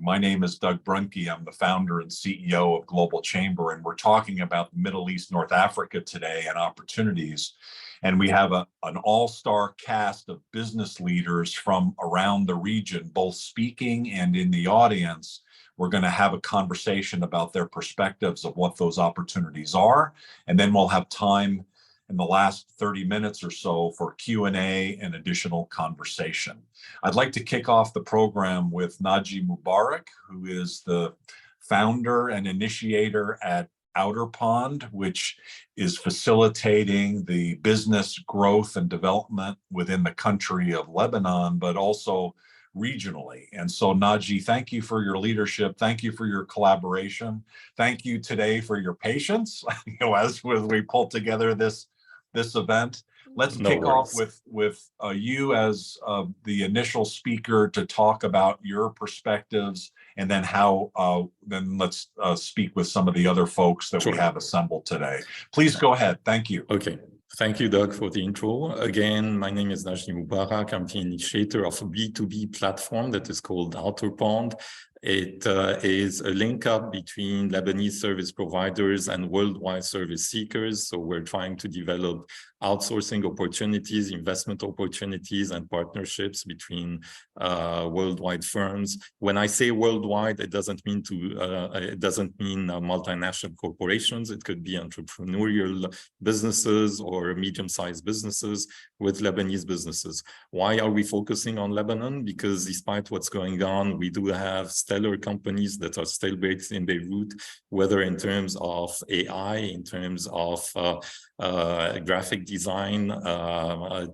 My name is Doug Brunke. I'm the founder and CEO of Global Chamber, and we're talking about the Middle East, North Africa today and opportunities. And we have an all-star cast of business leaders from around the region, both speaking and in the audience. We're going to have a conversation about their perspectives of what those opportunities are, and then we'll have time in the last 30 minutes or so for Q&A and additional conversation. I'd like to kick off the program with Nagi Moubarak, who is the founder and initiator at Outerpond, which is facilitating the business growth and development within the country of Lebanon, but also regionally. And so, Nagi, thank you for your leadership. Thank you for your collaboration. Thank you today for your patience, as we pull together this event. Let's kick off with you as the initial speaker to talk about your perspectives, and then then let's speak with some of the other folks that we have assembled today. Please go ahead. Thank you. Okay. Thank you, Doug, for the intro. Again, my name is Nagi Moubarak. I'm the initiator of a B2B platform that is called Outerpond. It is a link up between Lebanese service providers and worldwide service seekers. So we're trying to develop outsourcing opportunities, investment opportunities, and partnerships between worldwide firms. When I say worldwide, it doesn't mean multinational corporations. It could be entrepreneurial businesses or medium-sized businesses with Lebanese businesses. Why are we focusing on Lebanon? Because despite what's going on, we do have stellar companies that are still based in Beirut, whether in terms of AI, in terms of graphic design,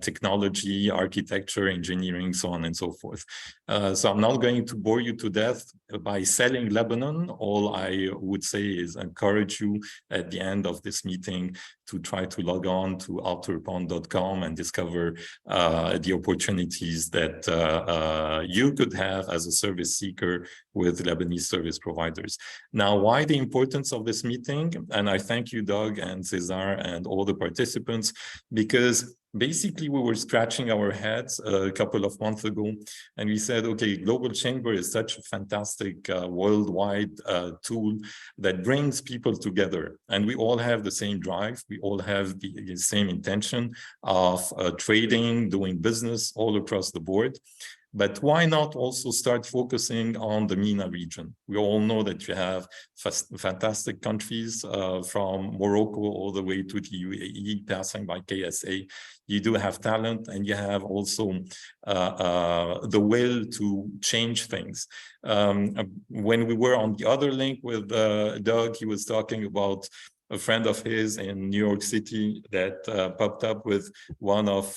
technology, architecture, engineering, so on and so forth. So I'm not going to bore you to death by selling Lebanon. All I would say is encourage you at the end of this meeting to try to log on to outerpond.com and discover the opportunities that you could have as a service seeker with Lebanese service providers. Now, why the importance of this meeting? And I thank you, Doug and Cesar and all the participants, because basically we were scratching our heads a couple of months ago, and we said, okay, Global Chamber is such a fantastic worldwide tool that brings people together, and we all have the same drive. We all have the same intention of trading, doing business all across the board. But why not also start focusing on the MENA region? We all know that you have fantastic countries from Morocco all the way to the UAE, passing by KSA. You do have talent, and you have also the will to change things. When we were on the other link with Doug, he was talking about a friend of his in New York City that popped up with one of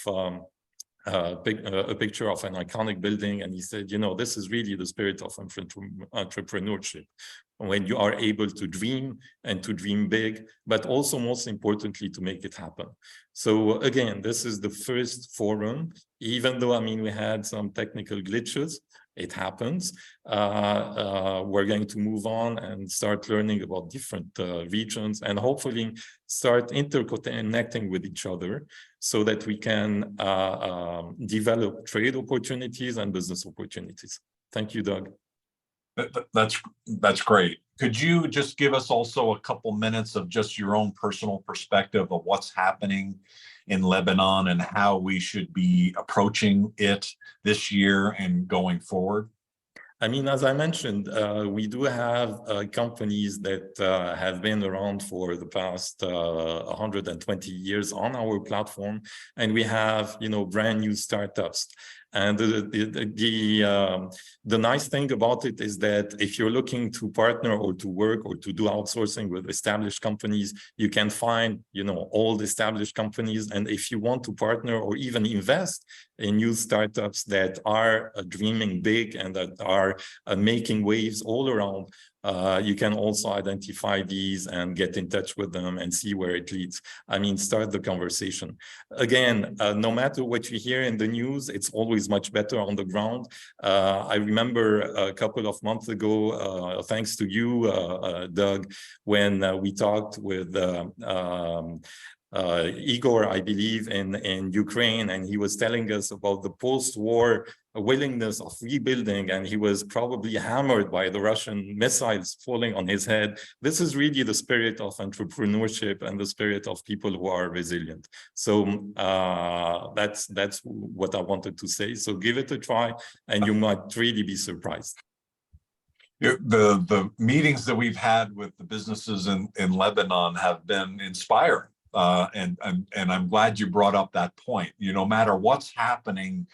a picture of an iconic building, and he said, this is really the spirit of entrepreneurship, when you are able to dream and to dream big, but also most importantly to make it happen. So again, this is the first forum, even though we had some technical glitches. It happens. We're going to move on and start learning about different regions, and hopefully start interconnecting with each other so that we can develop trade opportunities and business opportunities. Thank you, Doug. That's great. Could you just give us also a couple minutes of just your own personal perspective of what's happening in Lebanon and how we should be approaching it this year and going forward? As I mentioned, we do have companies that have been around for the past 120 years on our platform, and we have, brand new startups. And the nice thing about it is that if you're looking to partner or to work or to do outsourcing with established companies, you can find, old established companies. And if you want to partner or even invest in new startups that are dreaming big and that are making waves all around, you can also identify these and get in touch with them and see where it leads. Start the conversation. Again, no matter what you hear in the news, it's always much better on the ground. I remember a couple of months ago, thanks to you, Doug, when we talked with Igor, I believe, in Ukraine, and he was telling us about the post-war willingness of rebuilding, and he was probably hammered by the Russian missiles falling on his head. This is really the spirit of entrepreneurship and the spirit of people who are resilient. So that's what I wanted to say. So give it a try, and you might really be surprised. The meetings that we've had with the businesses in Lebanon have been inspiring. And I'm glad you brought up that point. No matter what's happening,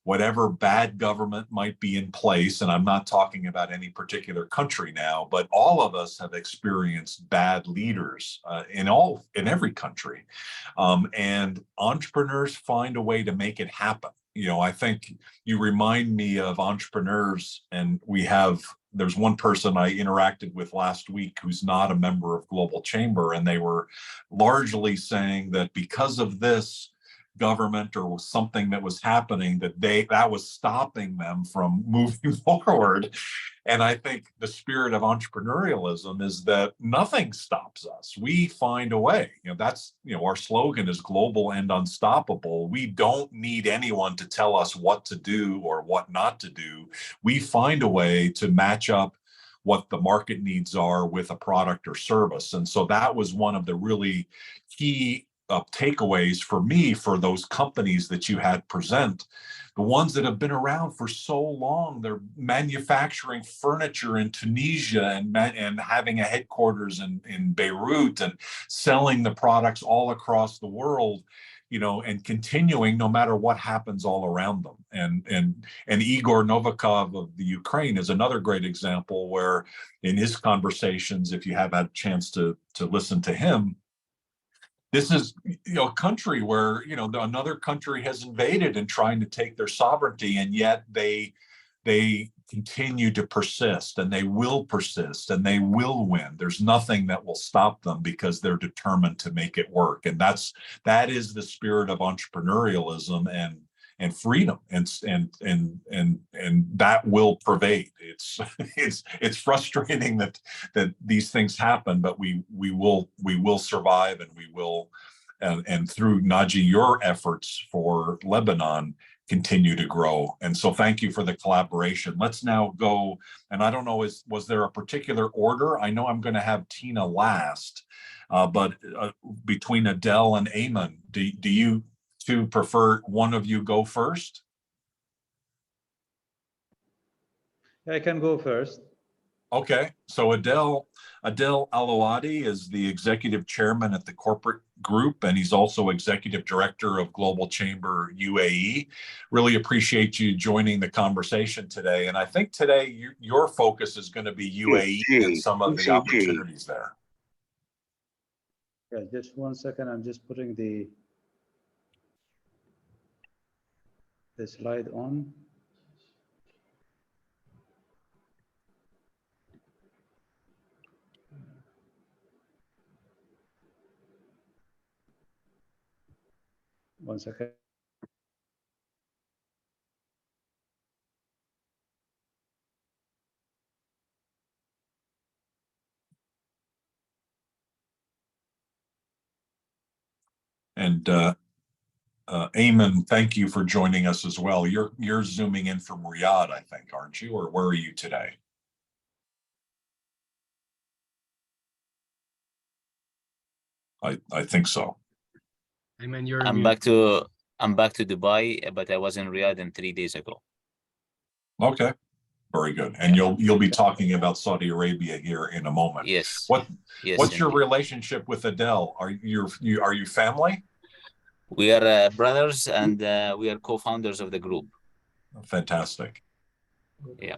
whatever bad government might be in place, and I'm not talking about any particular country now, but all of us have experienced bad leaders in every country. And entrepreneurs find a way to make it happen. I think you remind me of entrepreneurs, and there's one person I interacted with last week who's not a member of Global Chamber, and they were largely saying that because of this government or something that was happening, that was stopping them from moving forward. And I think the spirit of entrepreneurialism is that nothing stops us. We find a way. That's our slogan is global and unstoppable. We don't need anyone to tell us what to do or what not to do. We find a way to match up what the market needs are with a product or service. And so that was one of the really key takeaways for me for those companies that you had present, the ones that have been around for so long. They're manufacturing furniture in Tunisia and having a headquarters in Beirut and selling the products all across the world, and continuing no matter what happens all around them. And Igor Novikov of the Ukraine is another great example where in his conversations, if you have had a chance to listen to him, this is a country where another country has invaded and trying to take their sovereignty, and yet they continue to persist, and they will persist, and they will win. There's nothing that will stop them because they're determined to make it work. And that is the spirit of entrepreneurialism and freedom, and that will pervade. It's frustrating that these things happen, but we will survive, and we will, and through Nagi, your efforts for Lebanon continue to grow. And so thank you for the collaboration. Let's now go, and I don't know, was there a particular order? I know I'm going to have Tina last, but between Adel and Ayman, do you two prefer one of you go first? I can go first. Okay, so Adel Alawadhi is the executive chairman at the corporate group, and he's also executive director of Global Chamber UAE. Really appreciate you joining the conversation today. And I think today your focus is going to be UAE and some of the opportunities there. Yeah, just 1 second. I'm just putting the slide on. One second. And Ayman, thank you for joining us as well. You're zooming in from Riyadh, I think, aren't you? Or where are you today? I think so. Ayman, you're I'm back to Dubai, but I was in Riyadh 3 days ago. Okay, very good. And you'll be talking about Saudi Arabia here in a moment. Yes. What's your relationship with Adel? Are you family? We are brothers, and we are co-founders of the group. Fantastic. Yeah.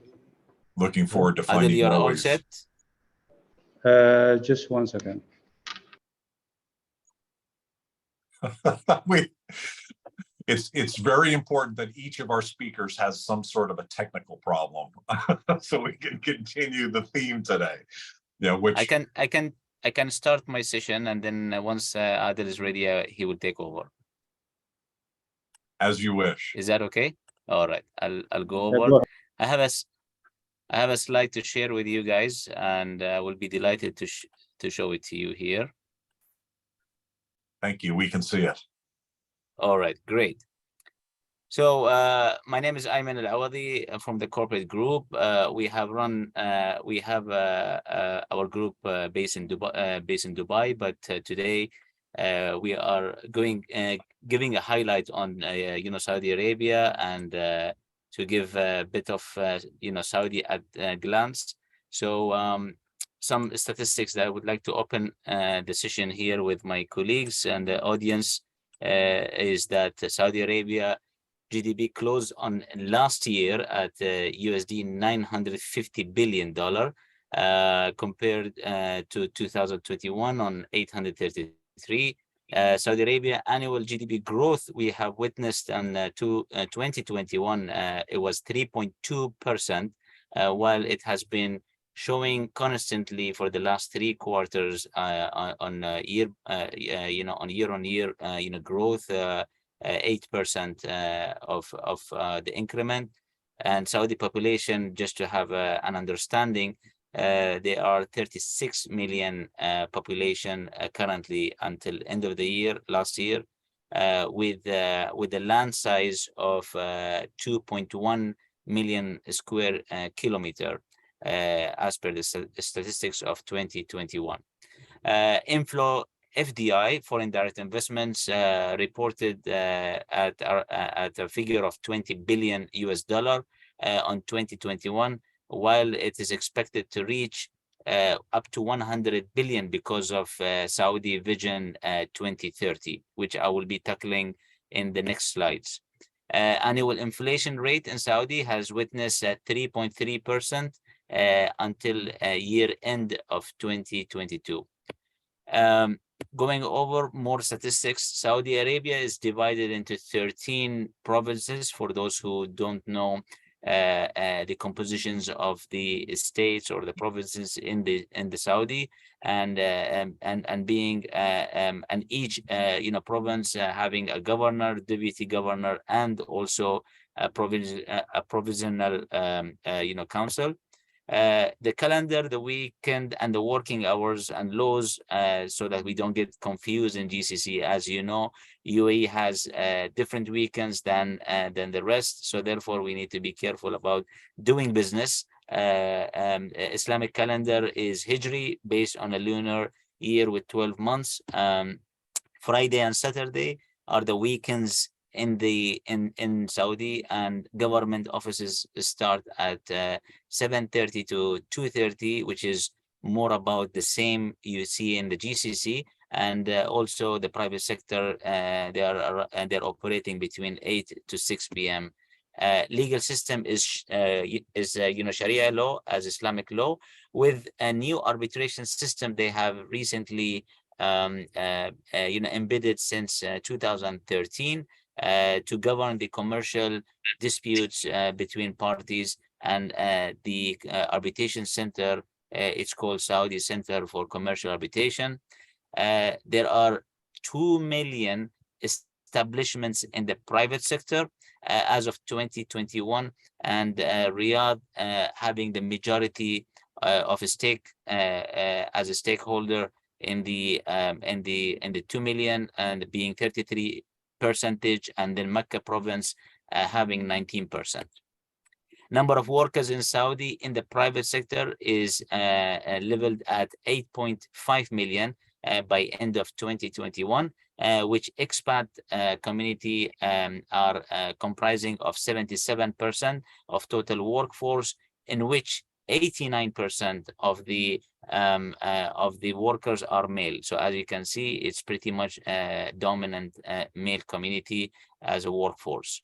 Looking forward to Adel, finding you're more all ways. set? Just 1 second. It's very important that each of our speakers has some sort of a technical problem so we can continue the theme today. Yeah, which I can start my session, and then once Adel is ready, he will take over. As you wish. Is that okay? All right, I'll go Yeah, over. go I have a slide to share with you guys, and I will be delighted to show it to you here. Thank you. We can see it. All right, great. So my name is Ayman Alawadhi from the corporate group. We have our group based in Dubai, but today we are giving a highlight on Saudi Arabia, and to give a bit of Saudi at a glance. So some statistics that I would like to open the session here with my colleagues and the audience is that Saudi Arabia GDP closed on last year at USD $950 billion, compared to 2021 on 833. Saudi Arabia annual GDP growth we have witnessed on 2021, it was 3.2%, while it has been showing constantly for the last 3 quarters on year-on-year growth, 8% of the increment. And Saudi population, just to have an understanding, they are 36 million population currently until end of the year last year, with the land size of 2.1 million square kilometer, as per the statistics of 2021. Inflow FDI, foreign direct investments, reported at a figure of $20 billion on 2021, while it is expected to reach up to 100 billion because of Saudi Vision 2030, which I will be tackling in the next slides. Annual inflation rate in Saudi has witnessed 3.3% until year end of 2022. Going over more statistics, Saudi Arabia is divided into 13 provinces. For those who don't know the compositions of the states or the provinces in the Saudi, and being and each province having a governor, deputy governor, and also a provisional council. The calendar, the weekend, and the working hours and laws, so that we don't get confused in GCC. As you know, UAE has different weekends than the rest, so therefore we need to be careful about doing business. Islamic calendar is Hijri, based on a lunar year with 12 months. Friday and Saturday are the weekends in Saudi, and government offices start at 7:30 to 2:30, which is more about the same you see in the GCC. And also the private sector, they're operating between 8 to 6 p.m. Legal system is Sharia law as Islamic law, with a new arbitration system they have recently embedded since 2013. To govern the commercial disputes between parties, and the arbitration center, it's called Saudi Center for Commercial Arbitration. There are 2 million establishments in the private sector as of 2021, and Riyadh having the majority of a stake as a stakeholder in the 2 million, and being 33%, and then Mecca province having 19%. Number of workers in Saudi in the private sector is leveled at 8.5 million by end of 2021, which expat community are comprising of 77% of total workforce, in which 89% of the workers are male. So as you can see, it's pretty much a dominant male community as a workforce.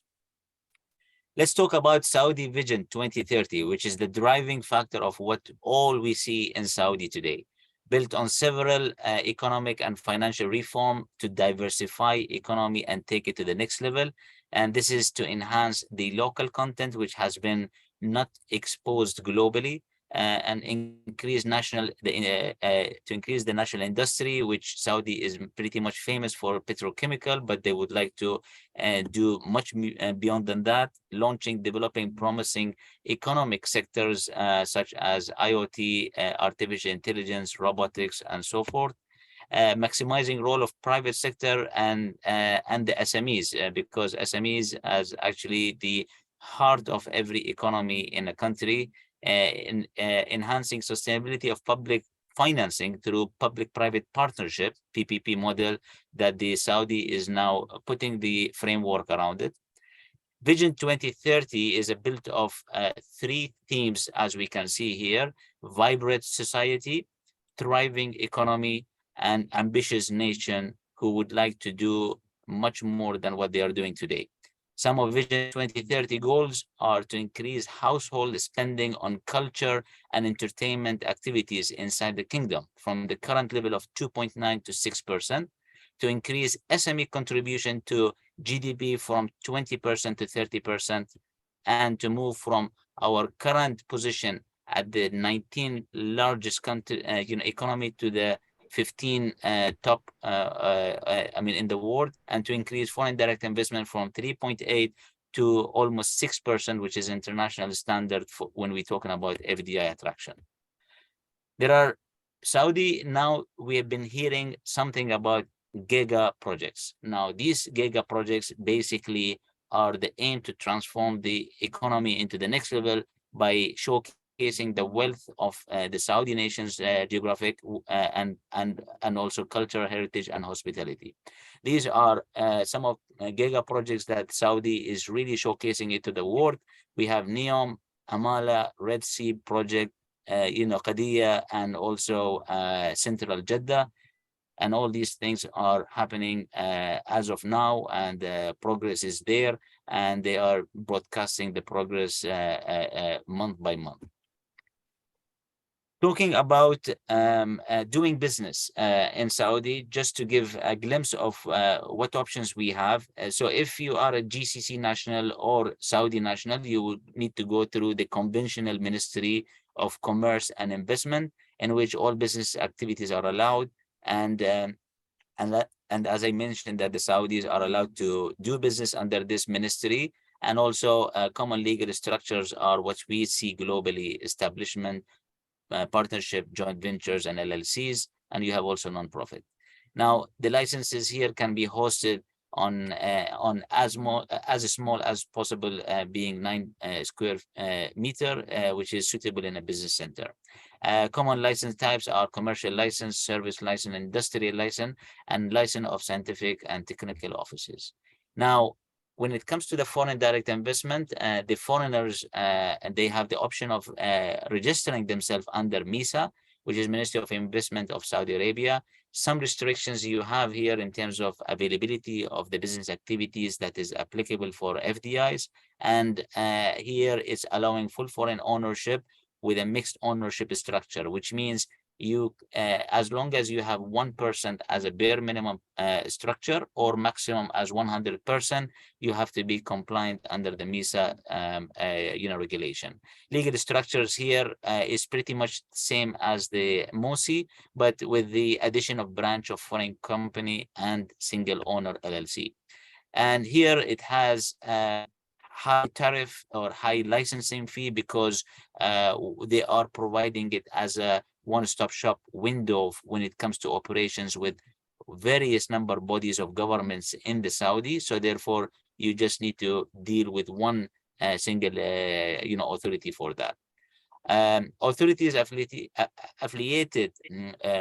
Let's talk about Saudi Vision 2030, which is the driving factor of what all we see in Saudi today, built on several economic and financial reform to diversify economy and take it to the next level. And this is to enhance the local content, which has been not exposed globally, and increase to increase the national industry, which Saudi is pretty much famous for petrochemical, but they would like to do much beyond than that, launching, developing promising economic sectors such as IoT, artificial intelligence, robotics, and so forth. maximizing role of private sector and the SMEs, because SMEs as actually the heart of every economy in a country, in enhancing sustainability of public financing through public-private partnership, PPP model, that the Saudi is now putting the framework around it. Vision 2030 is built of 3 themes, as we can see here: vibrant society, thriving economy, and ambitious nation who would like to do much more than what they are doing today. Some of Vision 2030 goals are to increase household spending on culture and entertainment activities inside the kingdom from the current level of 2.9 to 6%, to increase SME contribution to GDP from 20% to 30%, and to move from our current position at the 19 largest country, economy to the 15 top, in the world, and to increase foreign direct investment from 3.8 to almost 6%, which is international standard for when we're talking about FDI attraction. There are Saudi, now we have been hearing something about giga projects. Now, these giga projects basically are the aim to transform the economy into the next level by showcasing the wealth of the Saudi nation's geographic and also cultural heritage and hospitality. These are some of giga projects that Saudi is really showcasing it to the world. We have NEOM, Amala, Red Sea project, Qadiyah, and also Central Jeddah. And all these things are happening as of now, and progress is there, and they are broadcasting the progress month by month. Talking about doing business in Saudi, just to give a glimpse of what options we have. So if you are a GCC national or Saudi national, you would need to go through the conventional Ministry of Commerce and Investment, in which all business activities are allowed. And as I mentioned, that the Saudis are allowed to do business under this ministry, and also common legal structures are what we see globally: establishment, partnership, joint ventures, and LLCs, and you have also non-profit. Now, the licenses here can be hosted on as small as possible, being 9 square meter, which is suitable in a business center. Common license types are commercial license, service license, industrial license, and license of scientific and technical offices. Now, when it comes to the foreign direct investment, the foreigners, they have the option of registering themselves under MISA, which is Ministry of Investment of Saudi Arabia. Some restrictions you have here in terms of availability of the business activities that is applicable for FDIs. And here it's allowing full foreign ownership with a mixed ownership structure, which means you, as long as you have 1% as a bare minimum structure, or maximum as 100%, you have to be compliant under the MISA regulation. Legal structures here is pretty much the same as the MOSI, but with the addition of branch of foreign company and single owner LLC. And here it has high tariff or high licensing fee, because they are providing it as a one-stop shop window when it comes to operations with various number of bodies of governments in the Saudi. So therefore, you just need to deal with one single authority for that. Authorities affiliated,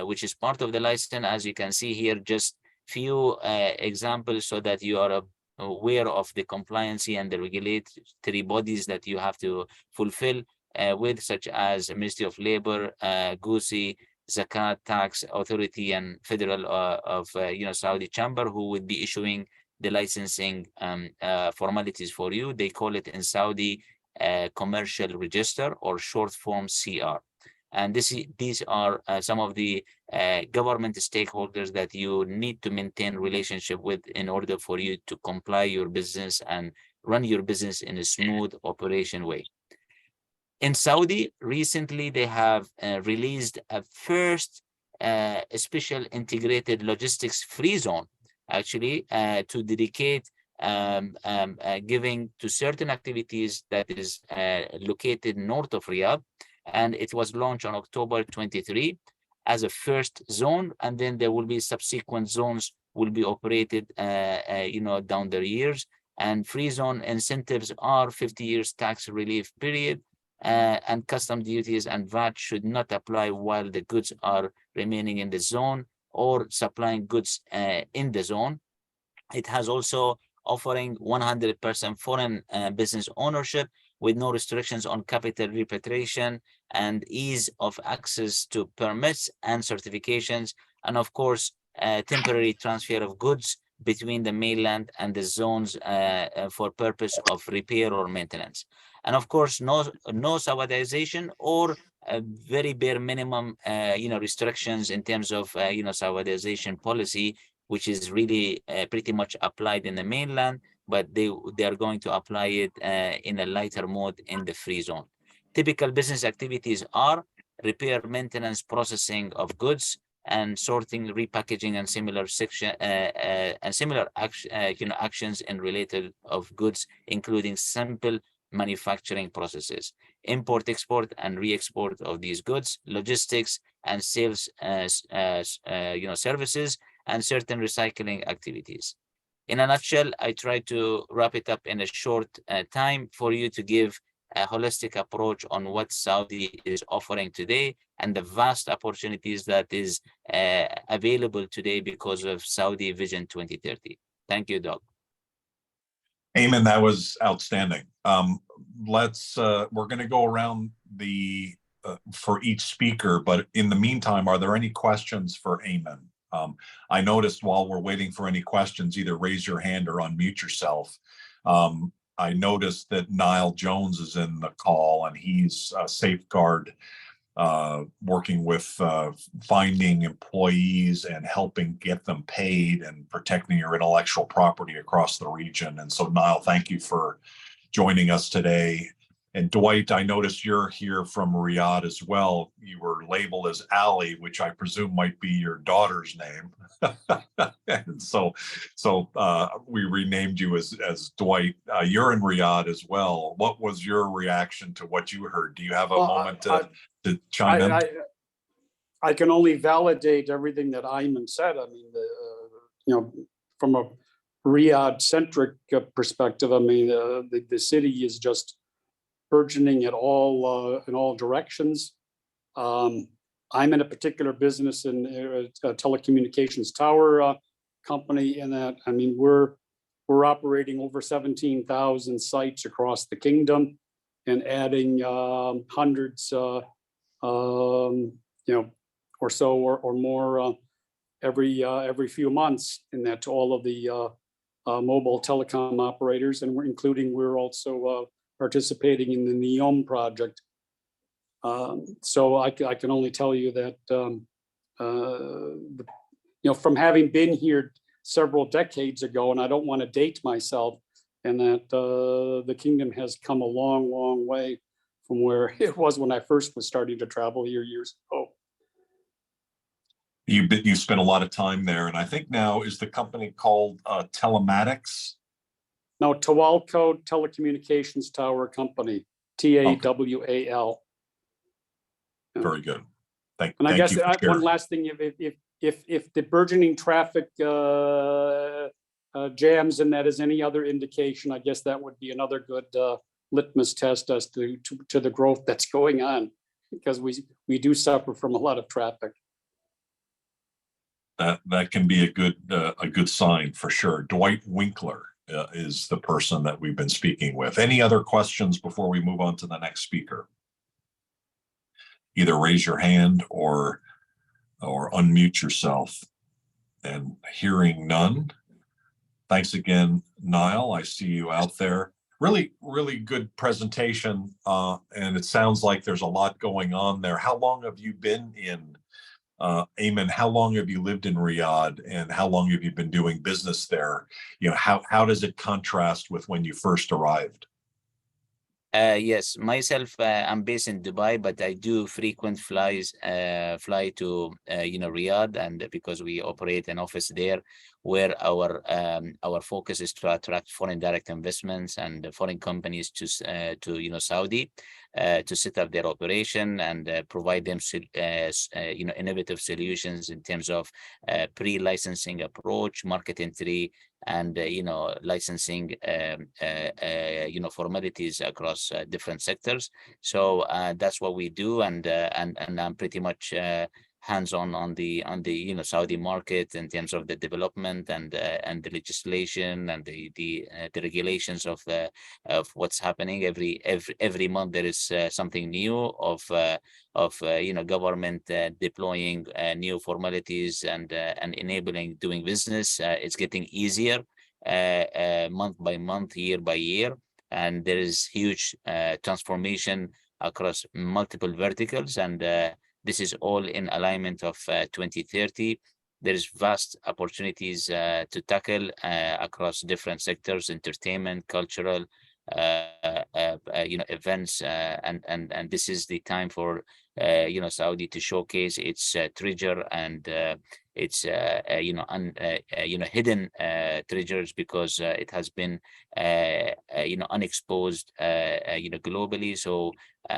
which is part of the license, as you can see here, just few examples so that you are aware of the compliancy and the regulatory bodies that you have to fulfill with, such as Ministry of Labor, GUSI, Zakat, Tax Authority, and Federal of Saudi Chamber, who would be issuing the licensing formalities for you. They call it in Saudi Commercial Register, or short form CR. And these are some of the government stakeholders that you need to maintain relationship with in order for you to comply your business and run your business in a smooth operation way. In Saudi, recently they have released a first special integrated logistics free zone, actually, to dedicate giving to certain activities that is located north of Riyadh. And it was launched on October 23. as a first zone, and then there will be subsequent zones will be operated, down the years. And free zone incentives are 50 years tax relief period, and custom duties and VAT should not apply while the goods are remaining in the zone or supplying goods in the zone. It has also offering 100% foreign business ownership with no restrictions on capital repatriation and ease of access to permits and certifications, and of course, temporary transfer of goods between the mainland and the zones for purpose of repair or maintenance. And of course, no Sawadization or very bare minimum, restrictions in terms of, Sawadization policy, which is really pretty much applied in the mainland, but they are going to apply it in a lighter mode in the free zone. Typical business activities are repair, maintenance, processing of goods, and sorting, repackaging, and similar actions in related of goods, including simple manufacturing processes, import, export, and re-export of these goods, logistics and sales, services, and certain recycling activities. In a nutshell, I try to wrap it up in a short time for you to give a holistic approach on what Saudi is offering today and the vast opportunities that is available today because of Saudi Vision 2030. Thank you, Doug. Ayman, that was outstanding. We're going to go around for each speaker, but in the meantime, are there any questions for Ayman? I noticed while we're waiting for any questions, either raise your hand or unmute yourself. I noticed that Niall Jones is in the call, and he's Safeguard, working with finding employees and helping get them paid and protecting your intellectual property across the region. And so, Niall, thank you for joining us today. And Dwight, I noticed you're here from Riyadh as well. You were labeled as Ali, which I presume might be your daughter's name. And so we renamed you as Dwight. You're in Riyadh as well. What was your reaction to what you heard? Do you have a moment to chime in? I can only validate everything that Ayman said. I mean, from a Riyadh-centric perspective, I mean, the city is just burgeoning at all in all directions. I'm in a particular business in a telecommunications tower company, in that, I mean, we're operating over 17,000 sites across the kingdom and adding hundreds, or so or more every few months, in that to all of the mobile telecom operators, and we're also participating in the NEOM project. So I can only tell you that, from having been here several decades ago, and I don't want to date myself, and that the kingdom has come a long, long way from where it was when I first was starting to travel here years ago. You spent a lot of time there, and I think now is the company called Telematics? No, Tawalco Telecommunications Tower Company, TAWAL. Very good. Thank I you guess for sharing. one last thing, if the burgeoning traffic jams, and that is any other indication, I guess that would be another good litmus test as to the growth that's going on, because we do suffer from a lot of traffic. That can be a good sign for sure. Dwight Winkler is the person that we've been speaking with. Any other questions before we move on to the next speaker? Either raise your hand or unmute yourself. And hearing none, thanks again, Niall. I see you out there. Really, really good presentation. And it sounds like there's a lot going on there. How long have you been in, Ayman, how long have you lived in Riyadh, and how long have you been doing business there? How does it contrast with when you first arrived? Yes, myself, I'm based in Dubai, but I do frequent fly to Riyadh, and because we operate an office there, where our focus is to attract foreign direct investments and foreign companies to Saudi, to set up their operation and provide them innovative solutions in terms of pre-licensing approach, market entry, and licensing formalities across different sectors. So that's what we do, and I'm pretty much hands-on on the Saudi market in terms of the development and the legislation and the regulations of what's happening. Every month there is something new of government deploying new formalities and enabling doing business. It's getting easier month by month, year by year, and there is huge transformation across multiple verticals, and this is all in alignment of 2030. There is vast opportunities to tackle across different sectors: entertainment, cultural, events, and this is the time for Saudi to showcase its treasure and its hidden treasures, because it has been unexposed globally. So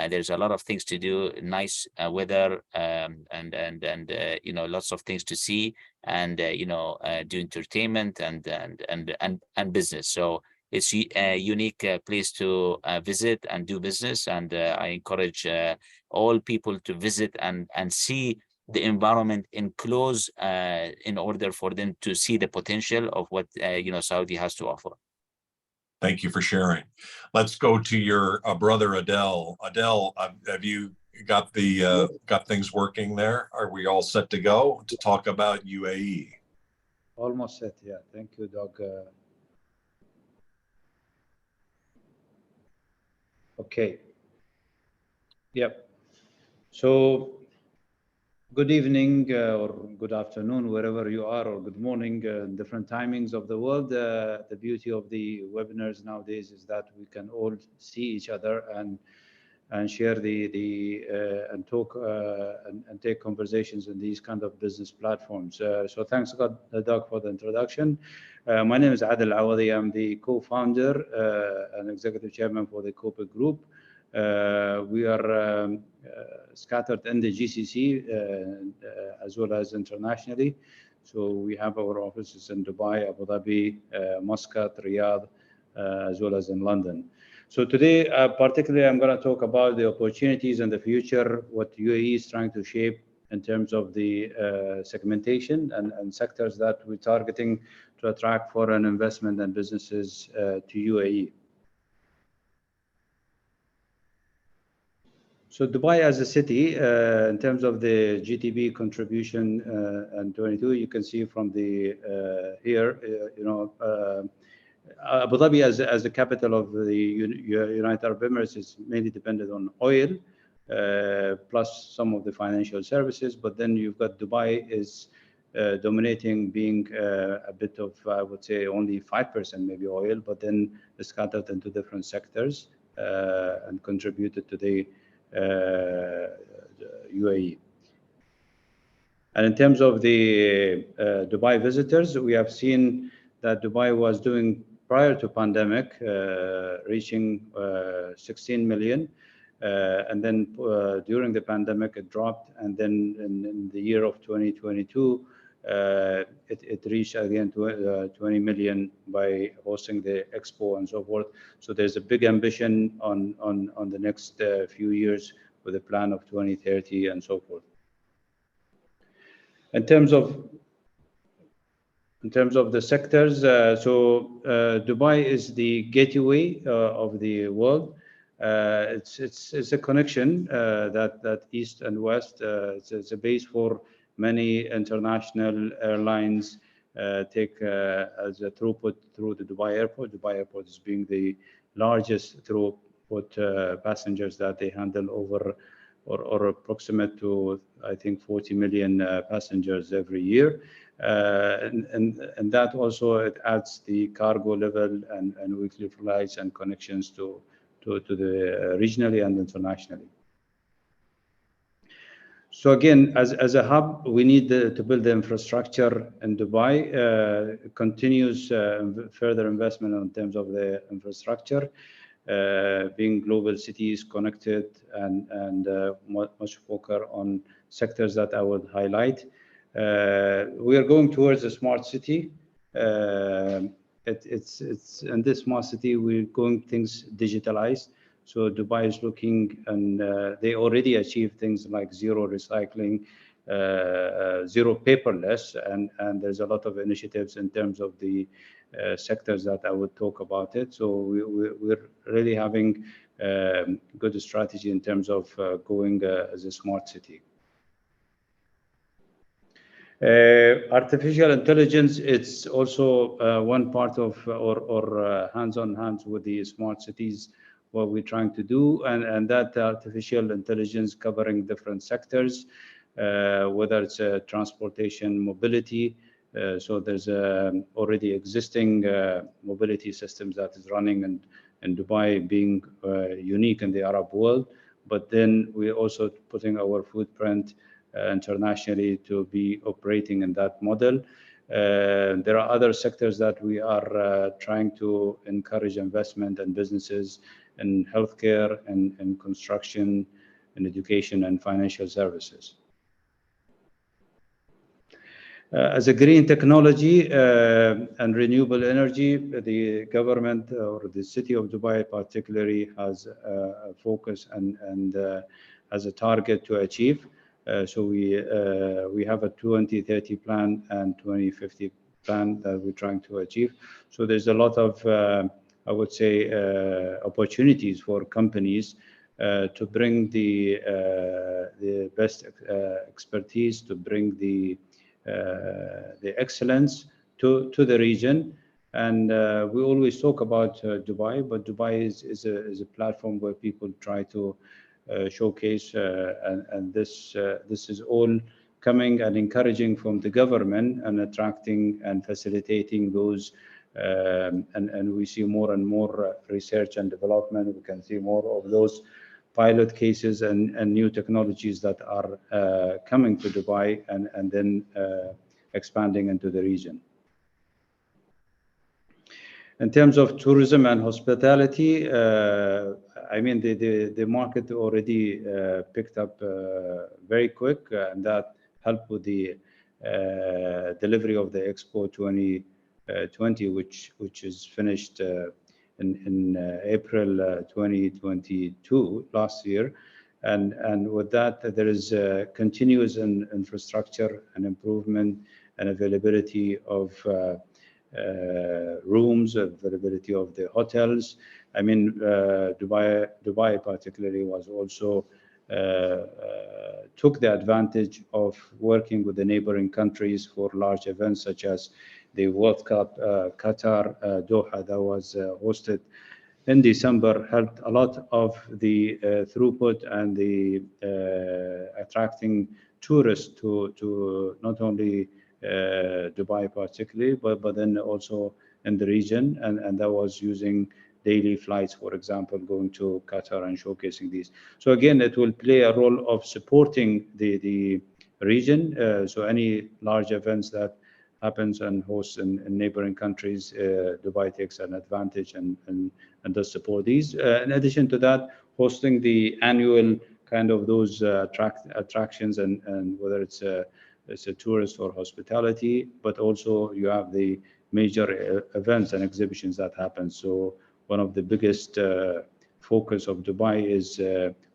there's a lot of things to do, nice weather, and lots of things to see, and do entertainment and business. So it's a unique place to visit and do business, and I encourage all people to visit and see the environment in close, in order for them to see the potential of what Saudi has to offer. Thank you for sharing. Let's go to your brother Adel. Adel, have you got things working there? Are we all set to go to talk about UAE? Almost set, yeah. Thank you, Doug. Okay. Yep. So good evening or good afternoon, wherever you are, or good morning, different timings of the world. The beauty of the webinars nowadays is that we can all see each other and share and talk and take conversations in these kind of business platforms. So thanks, Doug, for the introduction. My name is Adel Awadhi. I'm the co-founder and executive chairman for the Copa Group. We are scattered in the GCC as well as internationally. So we have our offices in Dubai, Abu Dhabi, Muscat, Riyadh, as well as in London. So today, particularly, I'm going to talk about the opportunities and the future, what UAE is trying to shape in terms of the segmentation and sectors that we're targeting to attract foreign investment and businesses to UAE. So Dubai as a city, in terms of the GDP contribution in 22, you can see from the here, Abu Dhabi as the capital of the United Arab Emirates is mainly dependent on oil, plus some of the financial services. But then you've got Dubai is dominating, being a bit of, I would say, only 5% maybe oil, but then it's scattered into different sectors and contributed to the UAE. And in terms of the Dubai visitors, we have seen that Dubai was doing prior to pandemic, reaching 16 million. And then during the pandemic, it dropped. And then in the year of 2022, it reached again 20 million by hosting the expo and so forth. So there's a big ambition on the next few years with a plan of 2030 and so forth. In terms of the sectors, Dubai is the gateway of the world. It's a connection that east and west. It's a base for many international airlines take as a throughput through the Dubai airport. Dubai airport is being the largest throughput passengers that they handle over or approximate to, I think, 40 million passengers every year. And that also, it adds the cargo level and weekly flights and connections to the regionally and internationally. So again, as a hub, we need to build the infrastructure in Dubai, continuous further investment in terms of the infrastructure, being global cities connected and much focus on sectors that I would highlight. We are going towards a smart city. It's in this smart city, we're going things digitalized. So Dubai is looking, and they already achieved things like zero recycling, zero paperless, and there's a lot of initiatives in terms of the sectors that I would talk about it. So we're really having good strategy in terms of going as a smart city. Artificial intelligence, it's also one part of or hands with the smart cities, what we're trying to do, and that artificial intelligence covering different sectors, whether it's transportation, mobility. So there's already existing mobility systems that is running in Dubai, being unique in the Arab world. But then we're also putting our footprint internationally to be operating in that model. There are other sectors that we are trying to encourage investment and businesses in healthcare and construction and education and financial services. As a green technology and renewable energy, the government or the city of Dubai particularly has a focus and has a target to achieve. So we have a 2030 plan and 2050 plan that we're trying to achieve. So there's a lot of, I would say, opportunities for companies to bring the best expertise, to bring the excellence to the region. And we always talk about Dubai, but Dubai is a platform where people try to showcase, and this is all coming and encouraging from the government and attracting and facilitating those, and we see more and more research and development. We can see more of those pilot cases and new technologies that are coming to Dubai and then expanding into the region. In terms of tourism and hospitality, I mean, the market already picked up very quick, and that helped with the delivery of the Expo 2020, which is finished in April 2022 last year. And with that, there is continuous infrastructure and improvement and availability of rooms, availability of the hotels. I mean, Dubai particularly was also took the advantage of working with the neighboring countries for large events such as the World Cup, Qatar, Doha, that was hosted in December, helped a lot of the throughput and the attracting tourists to not only Dubai particularly, but then also in the region, and that was using daily flights, for example, going to Qatar and showcasing these. So again, it will play a role of supporting the region. So any large events that happens and hosts in neighboring countries, Dubai takes an advantage and does support these. In addition to that, hosting the annual kind of those attractions and whether it's a tourist or hospitality, but also you have the major events and exhibitions that happen. So one of the biggest focus of Dubai is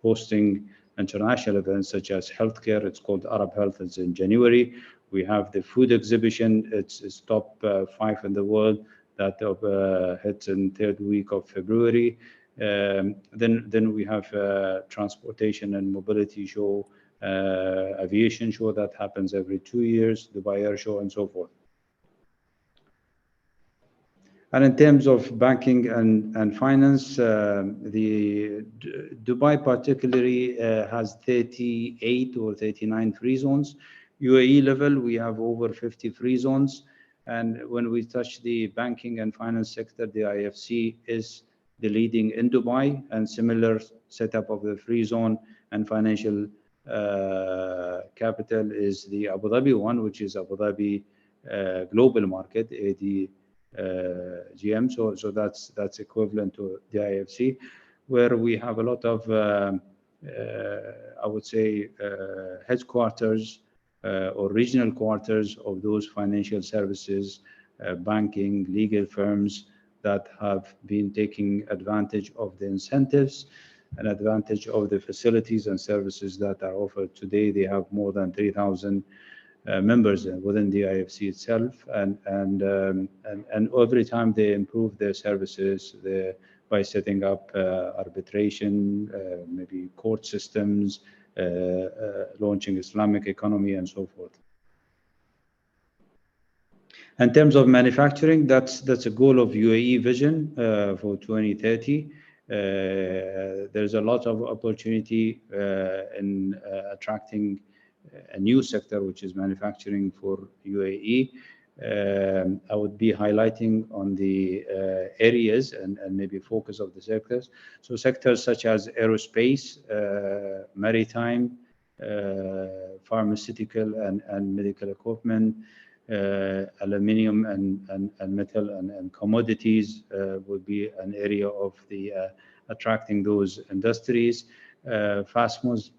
hosting international events such as healthcare. It's called Arab Health. It's in January. We have the food exhibition. It's top 5 in the world that hits in third week of February. Then we have transportation and mobility show, aviation show that happens every 2 years, Dubai Air Show, and so forth. And in terms of banking and finance, the Dubai particularly has 38 or 39 free zones. UAE level, we have over 50 free zones. And when we touch the banking and finance sector, the IFC is the leading in Dubai, and similar setup of the free zone and financial capital is the Abu Dhabi one, which is Abu Dhabi Global Market, ADGM. So that's equivalent to the IFC, where we have a lot of, I would say, headquarters or regional quarters of those financial services, banking, legal firms that have been taking advantage of the incentives and advantage of the facilities and services that are offered today. They have more than 3,000 members within the IFC itself, and every time they improve their services by setting up arbitration, maybe court systems, launching Islamic economy, and so forth. In terms of manufacturing, that's a goal of UAE vision for 2030. There's a lot of opportunity in attracting a new sector, which is manufacturing for UAE. I would be highlighting on the areas and maybe focus of the sectors. So sectors such as aerospace, maritime, pharmaceutical and medical equipment, aluminium and metal and commodities would be an area of the attracting those industries. Fast moves,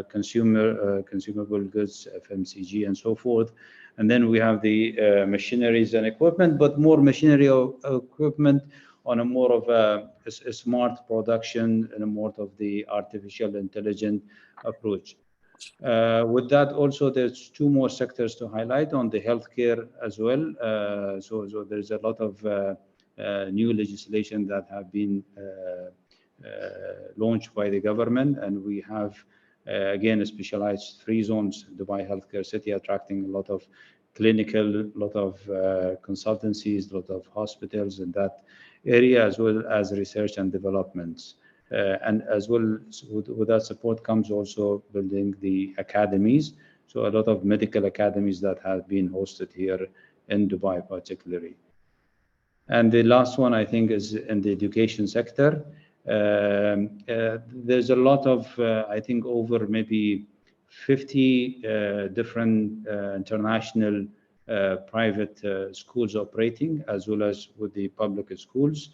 consumable goods, FMCG, and so forth. And then we have the machineries and equipment, but more machinery equipment on a more of a smart production and a more of the artificial intelligence approach. With that, also, there's two more sectors to highlight on the healthcare as well. So there's a lot of new legislation that have been launched by the government, and we have again a specialized free zones, Dubai Healthcare City, attracting a lot of clinical, lot of consultancies, a lot of hospitals in that area, as well as research and developments. And as well with that support comes also building the academies. So a lot of medical academies that have been hosted here in Dubai particularly. And the last one, I think, is in the education sector. There's a lot of, I think, over maybe 50 different international private schools operating, as well as with the public schools.